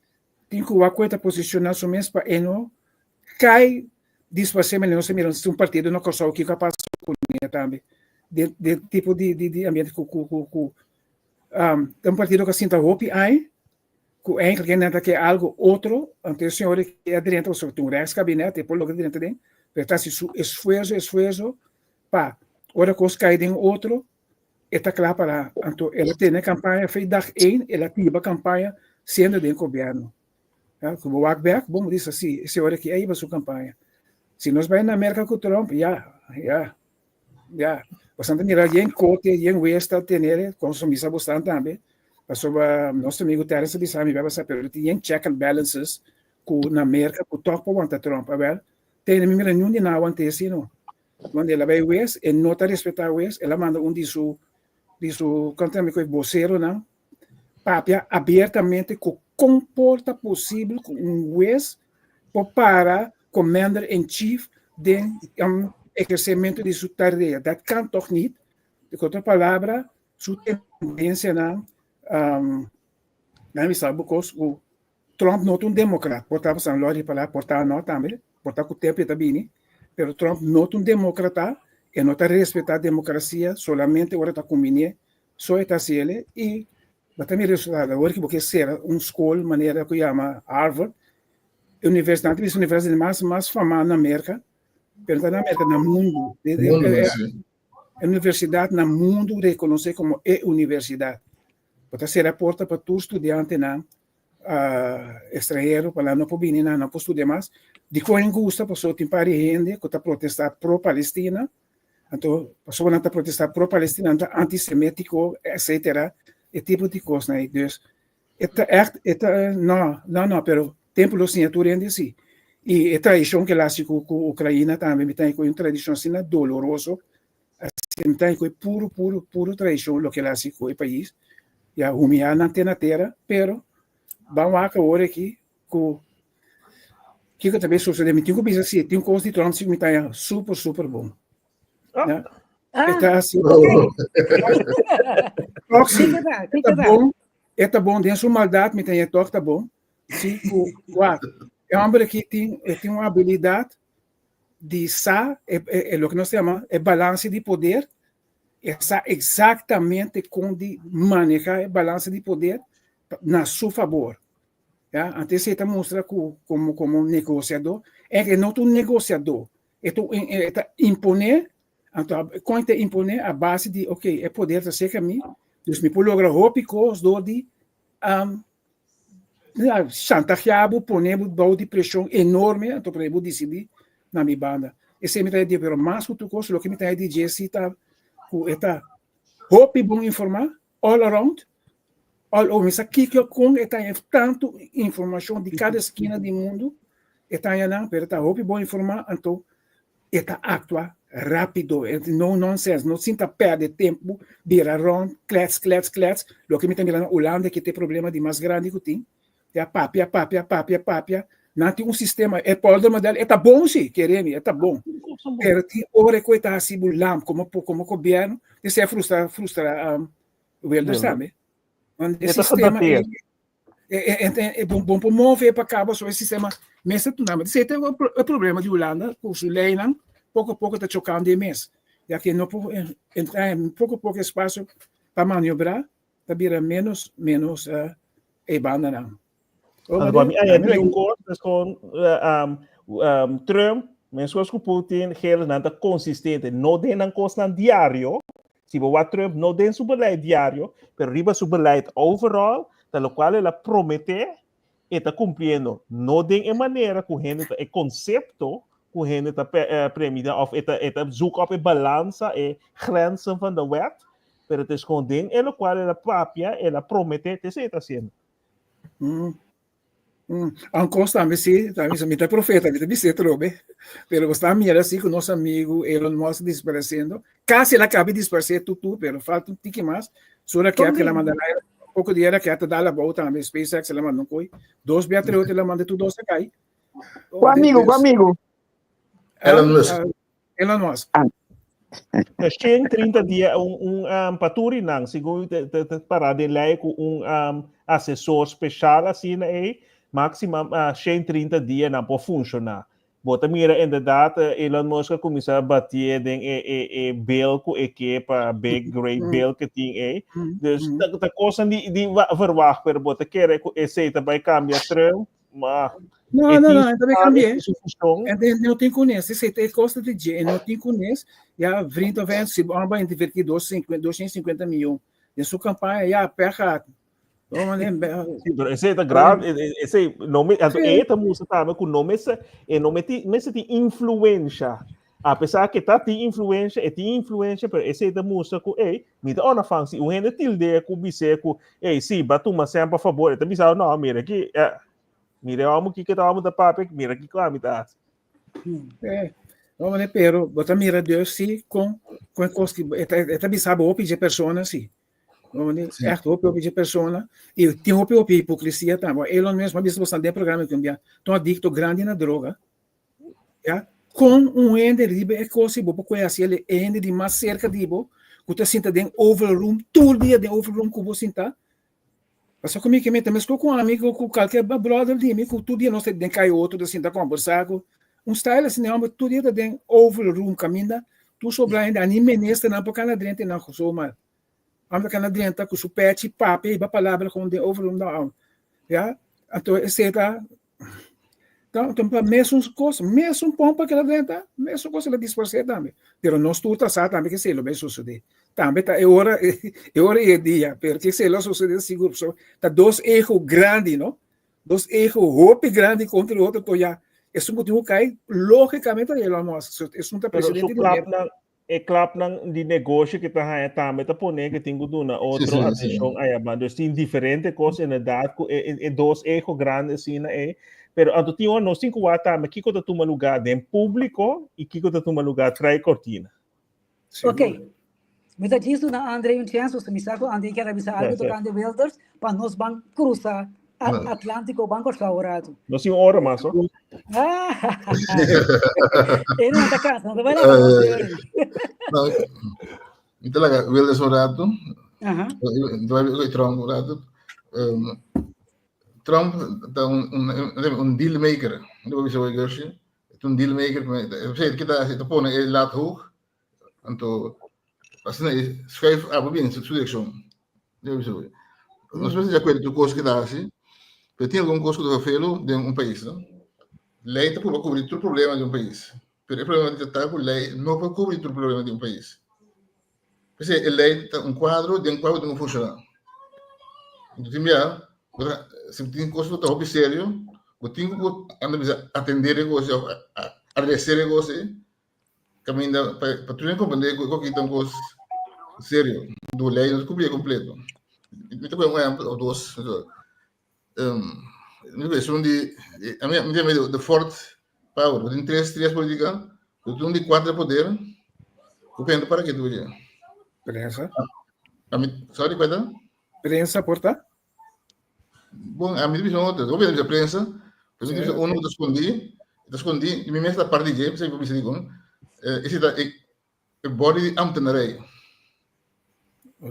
tem que o coisa posicionar somente para eno cai dispassement não se mira um partido não consegue que capaz com também de tipo de ambiente com um partido que sinta roupa aí que eigenlijk que é algo outro ante o senhor que é dentro do seu rechtsgabinete por logo dentro dele pero se su esforço para outra coisa cai em outro está claro para então ela tem a campanha fez dag 1 ela teve a campanha sendo do governo como o Wackberg bom diz assim esse hora que aí vai sua campanha se nós vai na América com Trump já bastante mira em Cote em West tem ele consumista bastante também passou nosso amigo Terence disse me vai passar pero tem check and balances com na América com topo contra Trump a ver tem me mira nenhum de não ante assim não quando ela vai West e não está respeitar West ela manda de su contame com vocero não papia abertamente com comporta possível com West para commander-in-chief de exercimento de sua tarefa dat kan toch niet de outra palavra sua tendência não não sabe o Trump não é democrata portava São Lori para portar não também portar com o tempo também pero Trump não é democrata e não está respeitando a democracia solamente agora está combinando só está se ele e também resultado agora que porque ser escola maneira que chama Harvard universidade mais famosa na América pero na América no mundo universidade no mundo reconhece como universidade pode ser a porta para todo estudante não estrangeiro para não poder não pode estudar mais de quem gosta passou tem para gente que está protestar pro-Palestina então passou a protestar pro-Palestina antissemítico etc e tipo de coisa né dus não pero tempo lo assinatura ainda sim e a tradição que lá com a Ucrânia também tem uma tradição assim doloroso assim tem puro tradição lo que lá com o país e a humilhar na terra pero vamos agora aqui com que também sucede me tenho que pensar assim tem coisa de Trump que me tá super bom né está assim tá bom dentro sua maldade me tem tá bom sim é um homem que tem uma habilidade de o que nós chamamos é balance de poder está exatamente com de manejar a balança de poder na seu favor. Ja? Antes você mostra como negociador, é que não é um negociador, é imponer, então, quando imponer a base de, ok, é poder da ser caminho, dus me logra rópicos do de chantagear, poner de pressão enorme, então para eu decidir na minha banda. Esse me está dizendo, pero mais que tu coisa, o que me está dizendo, se está roupa bom informar, all around, all over, mas aqui que eu com está tanto informação de cada esquina do mundo, está aí não, pero está roupa bom informar, então está actuar rápido, não nonsense, não sinta perder tempo, vir around, klets, o que me está dizendo, Holanda que tem problema de mais grande que tem, papia, não tem sistema, é pode modelo, está bom sim, querendo, está bom, pero tem hora que está assim bulam, como governo, isso frustra o velho, sabe? Esse sistema é bom para mover para cabo, só esse sistema, mas esse é o problema de Holanda, com o lei não, pouco a pouco está chocando de mês, já que não entrar em pouco espaço para manobrar, para virar menos banda não. Agora, tem um coisa com Trump, mesmo com Putin, ele não está consistente, não tem um coisa diário, se o Trump não tem seu beleid diário, mas riba seu beleid overall, pelo qual ele promete, está cumprindo, não tem maneira que ele é conceito, que ele está premindo, ou está zoek op a balança e grenzen van de wet, mas het is gewoon ding, en qual ele papia, ele promete, te está sendo. Ancora também me está profeta, me está trobe, pero está mirando assim com nosso amigo Elon Musk desaparecendo, quase ele acaba de desaparecer tudo, pero falta tique mais, só que ela manda pouco dinheiro que ela dá a volta também, SpaceX ela manda não coi, 2 Beatriz ela manda tudo a cair. O amigo. Elon Musk. Tem 30 dias paturi nang siguro para de lei com assessor especial assim aí maximum 30 dias não pode funcionar. Bota mira inderdaad Elon Musk começa a bater em bill com equipa big great bill que tem aí. Dus da coisa de verwacht per bota quer esse também cambia Trump, mas não, também cambia. Não tem conhece, se tem costa de dia, não tem conhece, já vrindo vem se bomba divertir 250 milhões. De sua campanha já perca. Esse é grave, esse nome, esta música também com nome esse tem influência. Apesar que tá tem influência, mas esse da música com me dá uma fancy, o rende tilde com biseco, sim, batuma sempre a favor, então bisa não, mira aqui, mira amo que tá amo da pape, mira aqui claro, me dá. Vamos ver, pero bota mira Deus sim com coisa que é bisa boa pedir pessoa assim. Echt op je persona e tem op hipocrisia também. Elon mesmo visto bastante programa que envia. Tão adicto grande na droga. Já com ende ribe é coisa boa porque assim ele ende de mais cerca de bo, que tu sinta den overroom todo dia de overroom que você sinta. Passou comigo que me também com um amigo com qualquer brother de mim que todo dia nós tem cai outro de sinta conversar com style assim não, mas todo dia den overroom caminha. Tu sobra ainda anime nesta na porque na dentro não sou mal. Vamos ficar na dentro com o pet, papo, e a palavra com o overroom da alma. Já? Então, esse está. Então, para mesmo coisa, mesmo pão para aquela dentro, mesmo coisa ela disfarça também. Mas nós tudo sabe também que se ele vai suceder. Também tá, é hora e dia, porque se ele suceder, seguro, tá 2 erros grandes, não? 2 erros, roupa grande contra o outro, então já. Esse motivo cai, logicamente, ele é nosso. Esse não está presidente de é claro de negócio que está também está pondo que tem uma outra atenção aí mas tem diferente coisas na verdade é 2 erros grandes assim é pero anto tem nós 5 também que está toma lugar em público e que está toma lugar trai cortina. Ok. Mas a disso na André chance se me saco André que era bisa algo tocando Wilders para nós ban cruzar Atlântico Banco Saurado. Nós tem hora mais ó. Ele não está casa, não vai lá. Então lá Wilders um rato. Vai Trump um rato. Trump tá deal maker. Não vou dizer Gershie. É deal maker, mas sei que tá põe ele lá hoog. Então Assim, schrijf bem, sua direção. Nós precisamos de acordo com coisas que dá assim. Mas tem alguma coisa que deve fazer de país, não? Lei está para cobrir todo problema de país. Mas o problema de tratar com lei não para cobrir todo problema de país. Porque a lei está quadro de não funciona. Então, se tem coisa que está muito sério, você tem que atender negócio, agradecer negócio, caminhar para tu compreender que tem coisa sério do lei não cobrir completo. Então, um exemplo ou dois. São a minha de forte power, tem três políticas, tem de quatro poder, o pendo para que tu veja. Prensa. Sorry, perdão? Prensa, porta? Bom, a minha divisão outra, eu vejo a prensa, eu vejo um não escondi, e me meto a parte de jeito, sempre me digo, esse da body ambtenarei.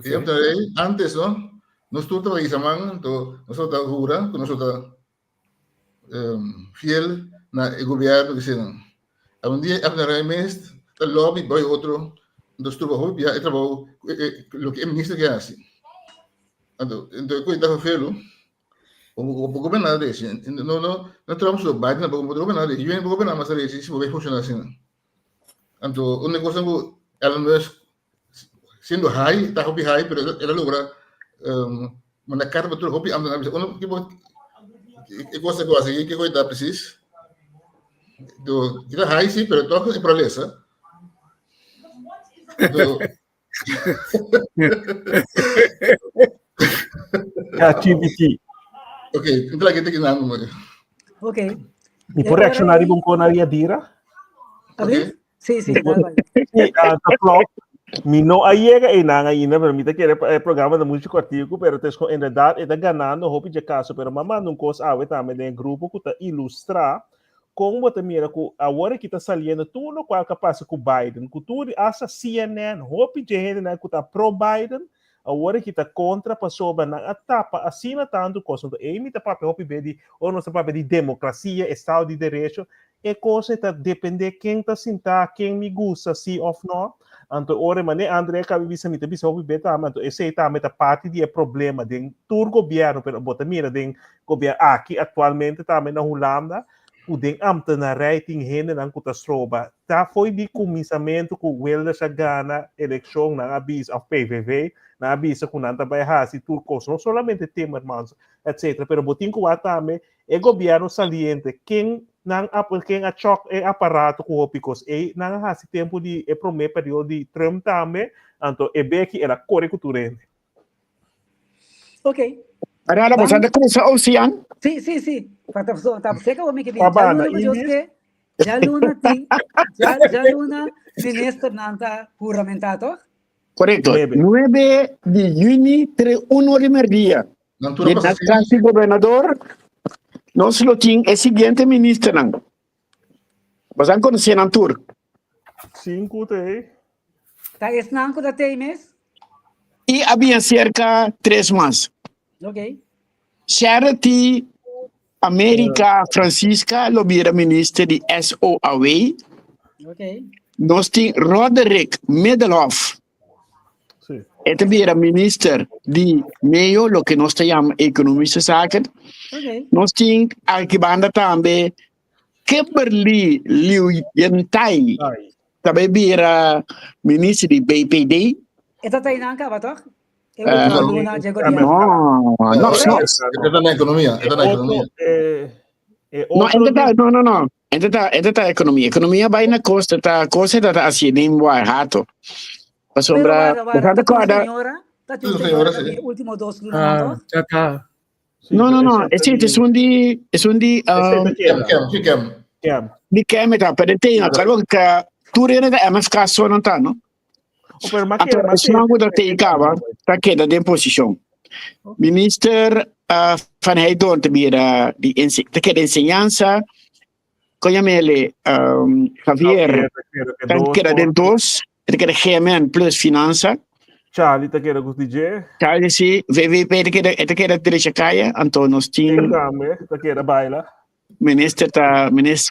E ambtenarei antes, não? Nós tudo aí chamam, então nós está rura, nós está fiel na governo que se não. Um dia ambtenarei mesmo, está lobby vai outro, nós trabalhamos já, trabalho o que é ministro que é assim. Então coisa felo. O governador desse, não trabalhamos no Biden, não o governador desse, eu não governador mas desse, se vai funcionar assim. Então o negócio ela não é sendo high, está hobby high, mas ela logra mandar cara para todo hobby, que coisa que coisa preciso. Do que é high sim, mas toca é para essa. Activity. Ok, então aqui tem que não, Ok. E por reaccionar e com a dira. Okay. Sim, vai. Mi no llega e nada ainda, pero mita quiere el programa de música cortico, pero en verdad está ganando hopi de caso, pero mamá não cos ave também de grupo que tá ilustrar como você mira que agora que está saliendo tudo qual que passa com Biden, que tudo essa CNN, hopi de gente né que tá pro Biden, agora que está contra passou na etapa assim tanto coisa, então aí mita papel hopi de ou não se papel de democracia, estado de direito, é coisa tá depender quem tá sentar, quem me gusta se ou não. Então, ora, mané, André, cabe bisa mita bisa obi beta, mas esse tá meta parte de problema de todo governo, pero bota mira de governo aqui atualmente também na Holanda, o de ambtenarij tem gente na catastrofe. Tá foi de começamento que o Wilders ganha eleição na abis of PVV, na abisa com nanta vai hasi turcos, não somente Timmermans, etc. Pero botin ko também é governo saliente quem nang quem a choque é aparato com opicos e nang hasi tempo de primeiro período de Trump também, então é bem que era correculturente. Ok. Ada bosan de começar o Sian? Sim. Tá você que eu me queria. Já Luna ministro nanta juramentado. Correcto. 9 de junio, 1 de mediodía. Y en la casa del gobernador, nos lo tiene el siguiente ministro. ¿Vas a conocer en tour? 5 te. Tá esse nanco da Teimes? Y había cerca 3 más. Ok. Charity América Francisca, lo viera ministro de SOAW. Ok. Nos tiene Roderick Middelhoff. Sí. Este era ministro de meio, lo que nos llama economista zaken. Ok. Nos tiene aquí banda también Kimberly Liuyentai. Também era ministro de BPD. Esta tá nanca, va toch? No. Está na economia, No. Esta economia. Economia vai na costa, tá coisa tá assim, nem vai rato. A sombra, senhora, último 2 lunas. Já tá. No. Es un de de câmera, pero tem a cargo que tu rena da MFK só não tá, não? Mas não vou ter icava, tá queda de posição. Minister van Heidon te vira de enseñanza, conhece Javier, que era de 2, que era GMN plus finança. Charlie te queda com DJ. Charlie sim, VVP te queda direita caia, então nós tínhamos. Te queda baila. Minister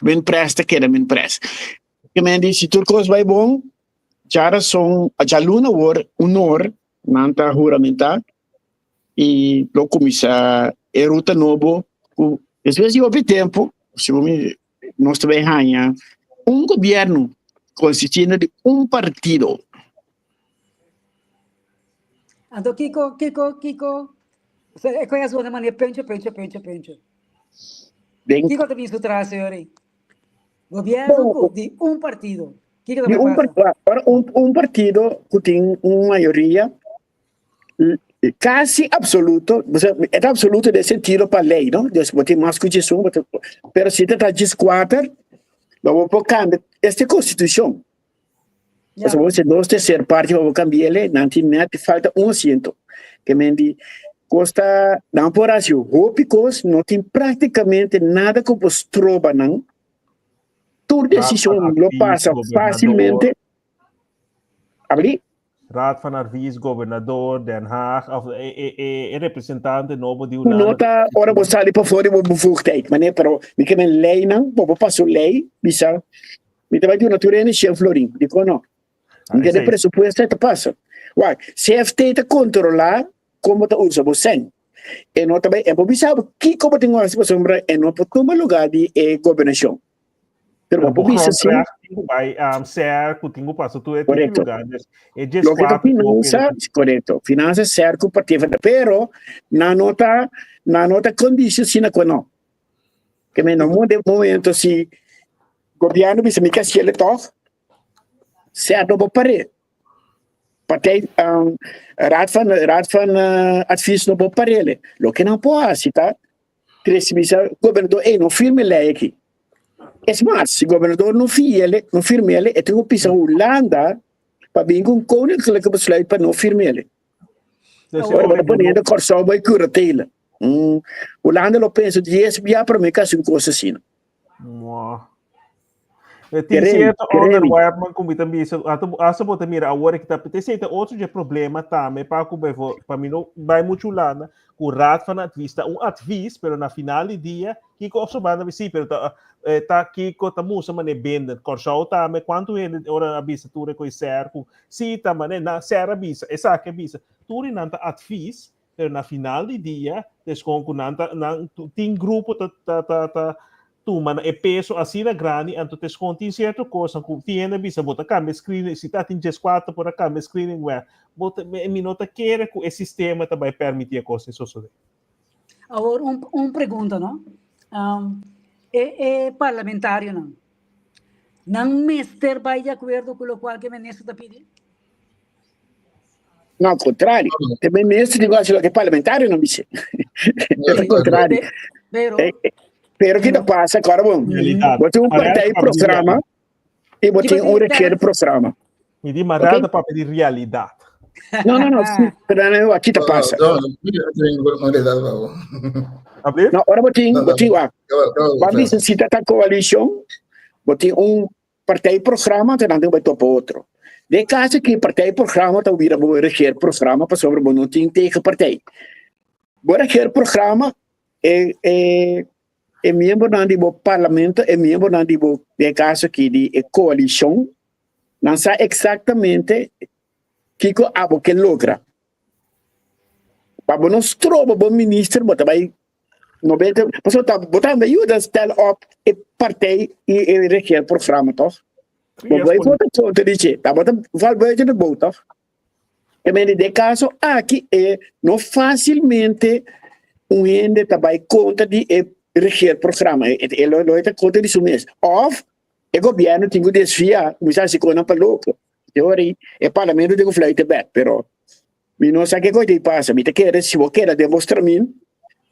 min press te queda min press. Que men disse turcos vai bom, já são já luna honor nanta juramentar e lo comissa eruta novo às vezes houve tempo se nós também ganha governo consistindo de partido. Então, Kiko, você conhece uma maneira pencha. Kiko também se traz, senhor. Governo de partido. Kiko também passa. Agora, partido que tem uma maioria quase absoluto, é absoluto de sentido para a lei, não? Deus botou mais que isso, mas se está desquadro, vamos por cambiar esta Constituição. Mas você nós terceira parte vamos cambiar ele, não tem falta assento. Que me diz, costa não por assim, hópicos não tem praticamente nada que você troca não. Toda decisão lo passa facilmente. Abri? Raad van Advies, governador, Den Haag, of representante novo de Holanda. Nota, ora você ali para fora uma bevoegdheid, mas pero me que men lei não, vou passar lei, bisa. Me vai de natureza cheio florim, digo não. Porque de pressuposto está passa. Uai, CFT está controlar como está usa você. E não também é para bisa que como tem uma situação é não para tomar lugar de governação. Pero vamos bisa sim. Vai cerco, tenho passo tu correto. Lo que tu finança, correto. Finança cerco partido, pero na nota condição sina qua não. Que me no momento se governo bisa me quer ele toch. Certo para pare. Partij raad van advies no para pare. Lo que não pode citar. Três bisa governador não firme lei aqui. É mais, se o governador não firme ele, e tem que pisar Holanda para vir com koninklijke besluit para não firme ele. Agora, vamos pôr ainda corção vai curatela. Holanda lo pensa de já para mim que é uma coisa assim. Tem certo onderwerp como também isso asa bota mira agora que tá tem certo outro de problema também para mim não vai muito lá né o raad van advies advies pero na final do dia que observando assim pero tá que tá musa mane benda corso também quanto ele ora avisa tu reconhecer se tá mane na serra avisa essa que avisa tu nanta advies pero na final do dia desconco nanta tem grupo tá tu mana é peso assim da grande então te contin certo coisa que tiene bisa bota câmera screen se tá tem 4 por a câmera screening where bota minota queira que o sistema também permitir coisa isso só. Agora pergunta não parlamentário não mister vai de acordo com o qual que o ministro está pedindo? Não, ao contrário. Também ministro de negócio que parlamentário não disse. Ao contrário. Pero que passa agora, botei partido programa e botei requer programa. Me di marada para pedir realidade. Não, pero aqui tá passa. Não, agora botei vamos necessitar a coalição, botei partido programa, então não vai topar outro. De caso que partido programa tá vira requer programa para sobre não tem tegen partido. Requer programa é membro do parlamento, é membro do caso aqui de coalição, não sabe exatamente o que logra. Para nós troca o ministro, bota vai 90, mas está botando ajuda stel op e partij e regeer programa toch? Maar wij voten zo te dizer, tá botando valbeide de boot toch? E bem de caso aqui é não facilmente ende também conta de regeer programa, ele está conta disso mesmo. Of o governo tem que desviar, mas se conta para louco. Teoria, o parlamento tem que fluir bem, pero mi não sabe o que passa, me te quer se você quer demonstrar mim,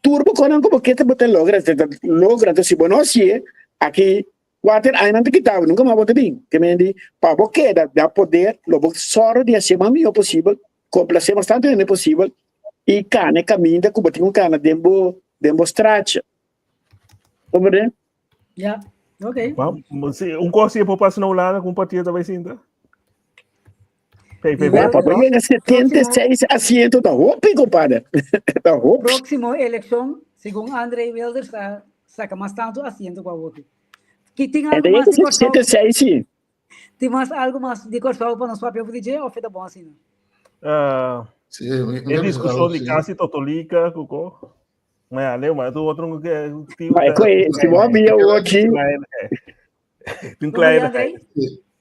turbo conan como que te botar logra, então se você não se aqui water ainda não te quitava, nunca mais botar bem, que me diz, para você dar poder, logo só de ser mais melhor possível, complacer bastante é possível e cane caminha como tem cana demonstrar. Compreende? Já, ok. Vamos, coisa para passar na Holanda com partido vai sim, tá? Para 76 assentos da roupa, compadre. Próxima eleição, segundo André Wilders, saca mais tanto assento com a outra. Que tem algo mais 76, sim. Tem mais algo mais de corção para nós papel DJ ou feita bom assim? Sim, É discussão de casi totolica, Cuco. Mas ali, mas do outro que Se vou abrir o aqui. Tem kleine.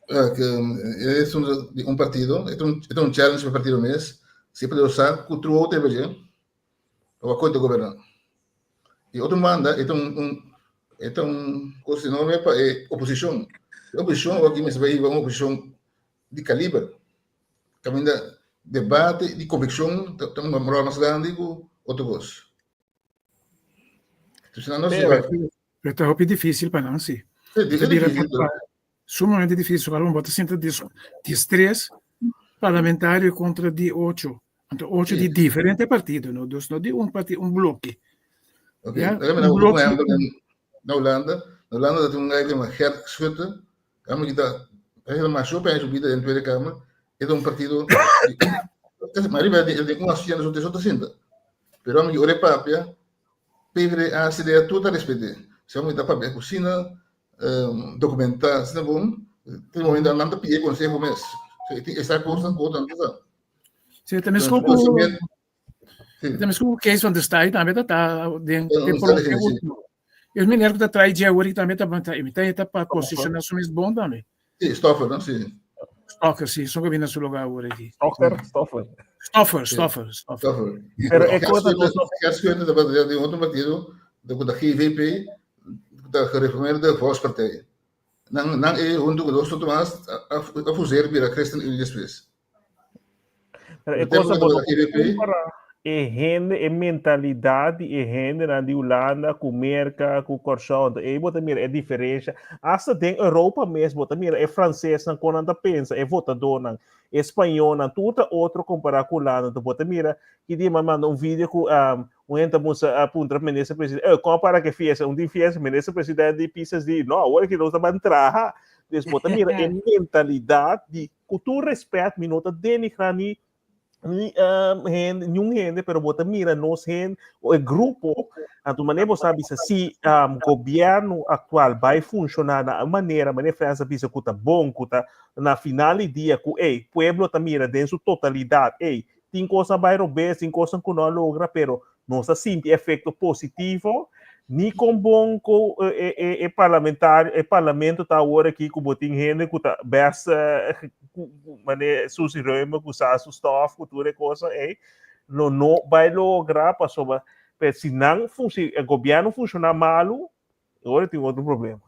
Es un partido, es un challenge para partido mes. Siempre lo usar contra o TVG. O acordo de governar. E outro manda, coisa não é para oposição. Oposição aqui mas vai uma oposição de calibre. Caminha debate de convicção, tem uma moral mais grande que outro gosto. Então, não se vai. É difícil para nós, sim. É difícil. Sumamente difícil. Agora vamos botar sempre de 3 parlamentares contra de 8. Então, 8 de diferentes partidos, não de um partido, um bloco. Ok, na Holanda tem um gajo chamado Gert Schutte, ele marchou para a subida da Tweede Kamer, é um partido, mas ele tem uma associação de outras cinta. Pero a mim, olha para PVD, a CDA toda a respeitar. Se a mim dá para cocina, documentar, se não bom, tem um momento andando para o conselho mês. Essa coisa não conta, não sabe? Sim, também o case onde está aí também está dentro eu me lembro que está aí de agora também está para posicionar o mesmo bom também. Sim, Stoffer, não sim. Stoffer, sim, só que vem nesse lugar agora aqui. Stoffer. Pero é coisa de outro partido, da GVP, da reformada da Volkspartij. Não é onde os outros mais a fazer para a Christen Unidas. É coisa boa é gente, é mentalidade, é gente na de Holanda, com Merca, com Corchão, é bota mira é diferença. Hasta tem Europa mesmo, bota mira é francês, não quando anda pensa, é votador, não, é espanhol, não, tudo outro comparar com Holanda, bota mira que dia manda um vídeo com enta musa apunta ministro presidente, compara que fez dia fez ministro presidente de pisas de, não, agora que nós estamos entrar, des bota mira é mentalidade de cultura respeito, minuto denigrani nenhum gente, pero bota mira nos gente o grupo, a tu maneira sabe se governo atual vai funcionar da maneira França pensa que tá bom, que tá na final do dia que pueblo tá mira dentro totalidade, tem coisa vai roubar, tem coisa que não logra, pero não está sempre efeito positivo. Ni com bom com parlamento tá agora aqui com botin gente que tá besta mané susirema com sasu staff com tudo coisa não vai lograr para sobre se não o governo funcionar mal agora tem outro problema.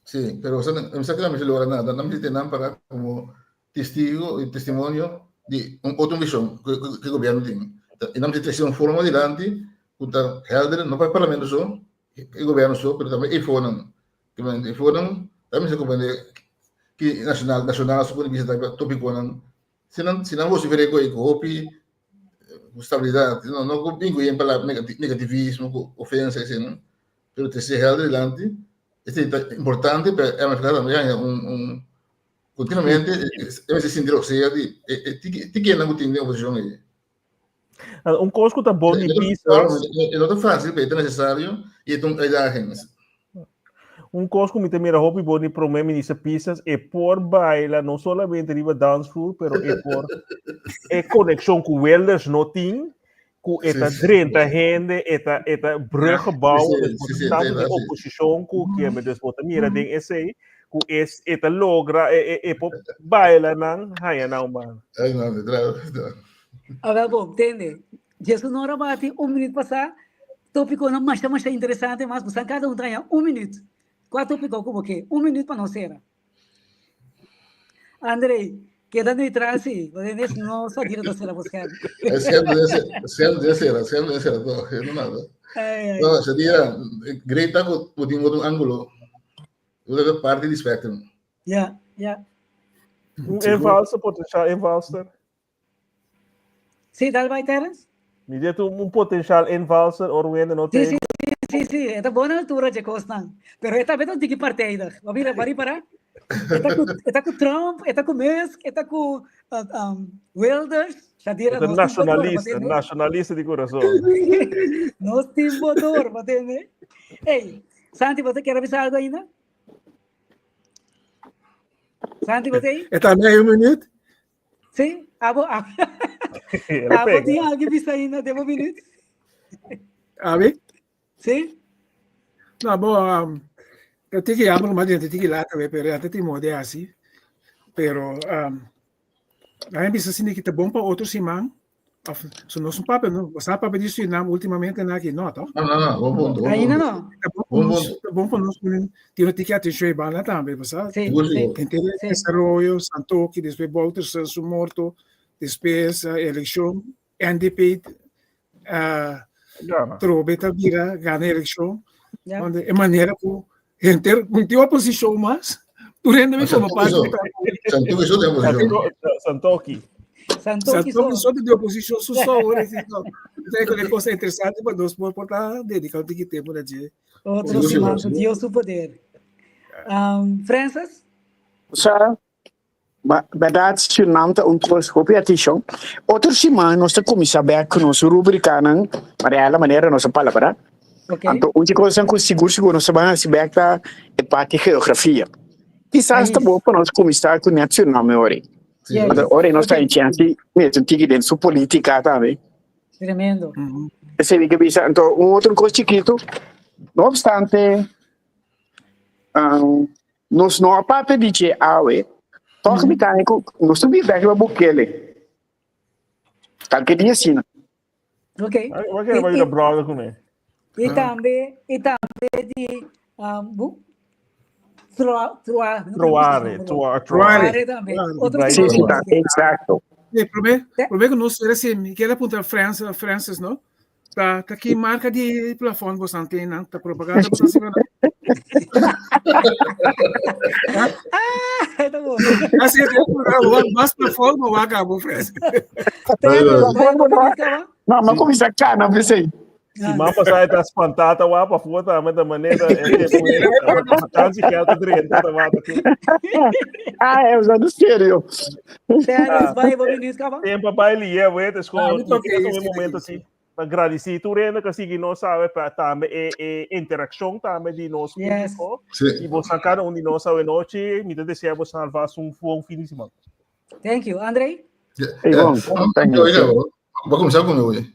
Sim, pero não sei que não me logra nada, não me tem nada para como testigo e testemunho de outra visão que o governo tem. E não me tem uma forma adiante Kuta helder no vai parlamento só, e governo só, pero também e foram também se compreende que nacional supone que está tópico não, se não você vê que copy estabilidade, não comigo em palavra negativismo, ofensa assim, pero te se helder delante, é importante para a mercado também continuamente se sentir o sea de que não tem oposição aí. Coisa que tá bom em pisas. Não é fácil, é necessário e é agência. Coisa que me tem roupa bom em problema nessa pisas é por baila, não somente riba dance floor, pero é por conexão com welders não tem, com esta drenta gente, esta bruggebouw, oposição com que me desbota mira den esse com esta logra por baila não, haia não mano. Ai não, Agora, bom, entende? Jesus não era bate minuto passar, tópico não mais interessante, mas você cada tem minuto. Qual tópico como que? Minuto para não ser. Andrei, queda neutral, sim. Você não sabe da ser buscar. Sempre deve ser, não nada. Não, seria Greta com outro ângulo, outra parte do espectro. Yeah. É falso potencial, é falso. Sim, dá vai Terence? Me dê potencial em valsa ou ainda não tem. Sim, é boa altura de costa. Pero esta vez não tem que partir. Vai para. Está com Trump, está com Musk, está com Wilders. Nacionalista de coração. Nós temos motor, entende? Ei, Santi, você quer avisar algo ainda? Santi, botei? Está meio minuto? Sim? Abo Repete. tinha alguém visto ainda, demo minutos? Abi? Sim? Não, bom, eu tenho que abrir uma gente, tenho que ir lá também, pero até tem moda assim. Pero, a gente precisa assim que tá bom para outro simão. Se nós não papel, não, você papel disso não ultimamente não aqui, não, tá? No, bom ponto. Ainda não? Tá bom para nós, tem que atingir a bala também, você sabe? Sim, Sim. sim. Tem que ter Sim. desarrollo, Santoki, depois Walter Celso morto, depois a eleição, NDP, Gana. Trobeta vira, ganha a eleição, Yeah. onde é maneira que tem oposição, mas tu rende me como parte de Santuque só tem posição. Santoki. Santoki Santoki só. só de oposição, só hora, tem que coisa interessante para nós portar dedicar tem que ter por aí. Outro Sim, simão sim. que Deus o poder. Francis? Sa verdade, se não tá trouxe atenção. Outro semana nós estamos a ver que nós rubricamos para a maneira nossa palavra. Ok. Então, onde coisa que seguro nós vamos se ver é parte de geografia. Quizás está bom para nós começar com nacional memória. Yes. Ora nós está Ok. em chance mesmo que dentro sua política também. Tremendo. Esse é que bisa. Então, outro coisa chiquito, não obstante, nós não há papel de que toque mecânico, nós estamos vendo a Bukele. Qualquer dia assim. Ok. Wat kan je bij de brother doen? E também de Troare. Troare também. Outro Vai, Sim, simão. sim, exato. Problema que nós era assim, que ela aponta Francis, não? Tá aqui marca de plafone você não tem, não? Tá propaganda você assim, não? Tá bom. Assim, mas plafone não acabou, Francis. Não, mas como isso é cara, não sei. Si mama sa ita spantata wa pa futa met de maneta vakantie geld te drinken dat water. Ah, é usando sério. Terence, vai, vou ministro, calma. Tem papai ali é, weet, is gewoon muito ok, um isso momento aqui. assim. Agradecer tu renda que se não sabe para também interação também de nós Yes. público. Sim. E você cada um de nós sabe noite, me desejamos salvar um fim de semana. Thank you. Andrei? Vamos começar com eu.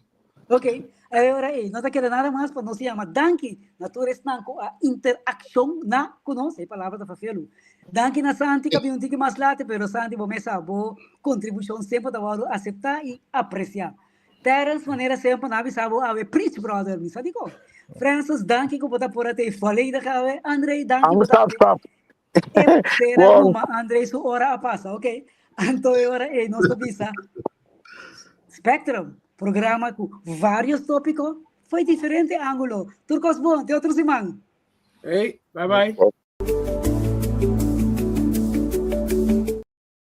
Ok. Agora aí, não está querendo nada mais para nós chamar Danke, natureza nanco a interação na conosco, a palavra da Fafelu. Danke na Santi, que um tique mais late, pero Santi vou mesa boa contribuição sempre da hora aceitar e apreciar. Terence maneira sempre na bisabo a preach brother, me sabe como? Francis, Danke que botar por até falei da cave, Andrei, Danke botar. Stop. Será uma Andrei su hora a passa, ok? Então agora aí nós visa Spectrum. Programa com vários tópicos, foi diferente ângulo. Turcos bom, de outro semana. Hey, bye bye.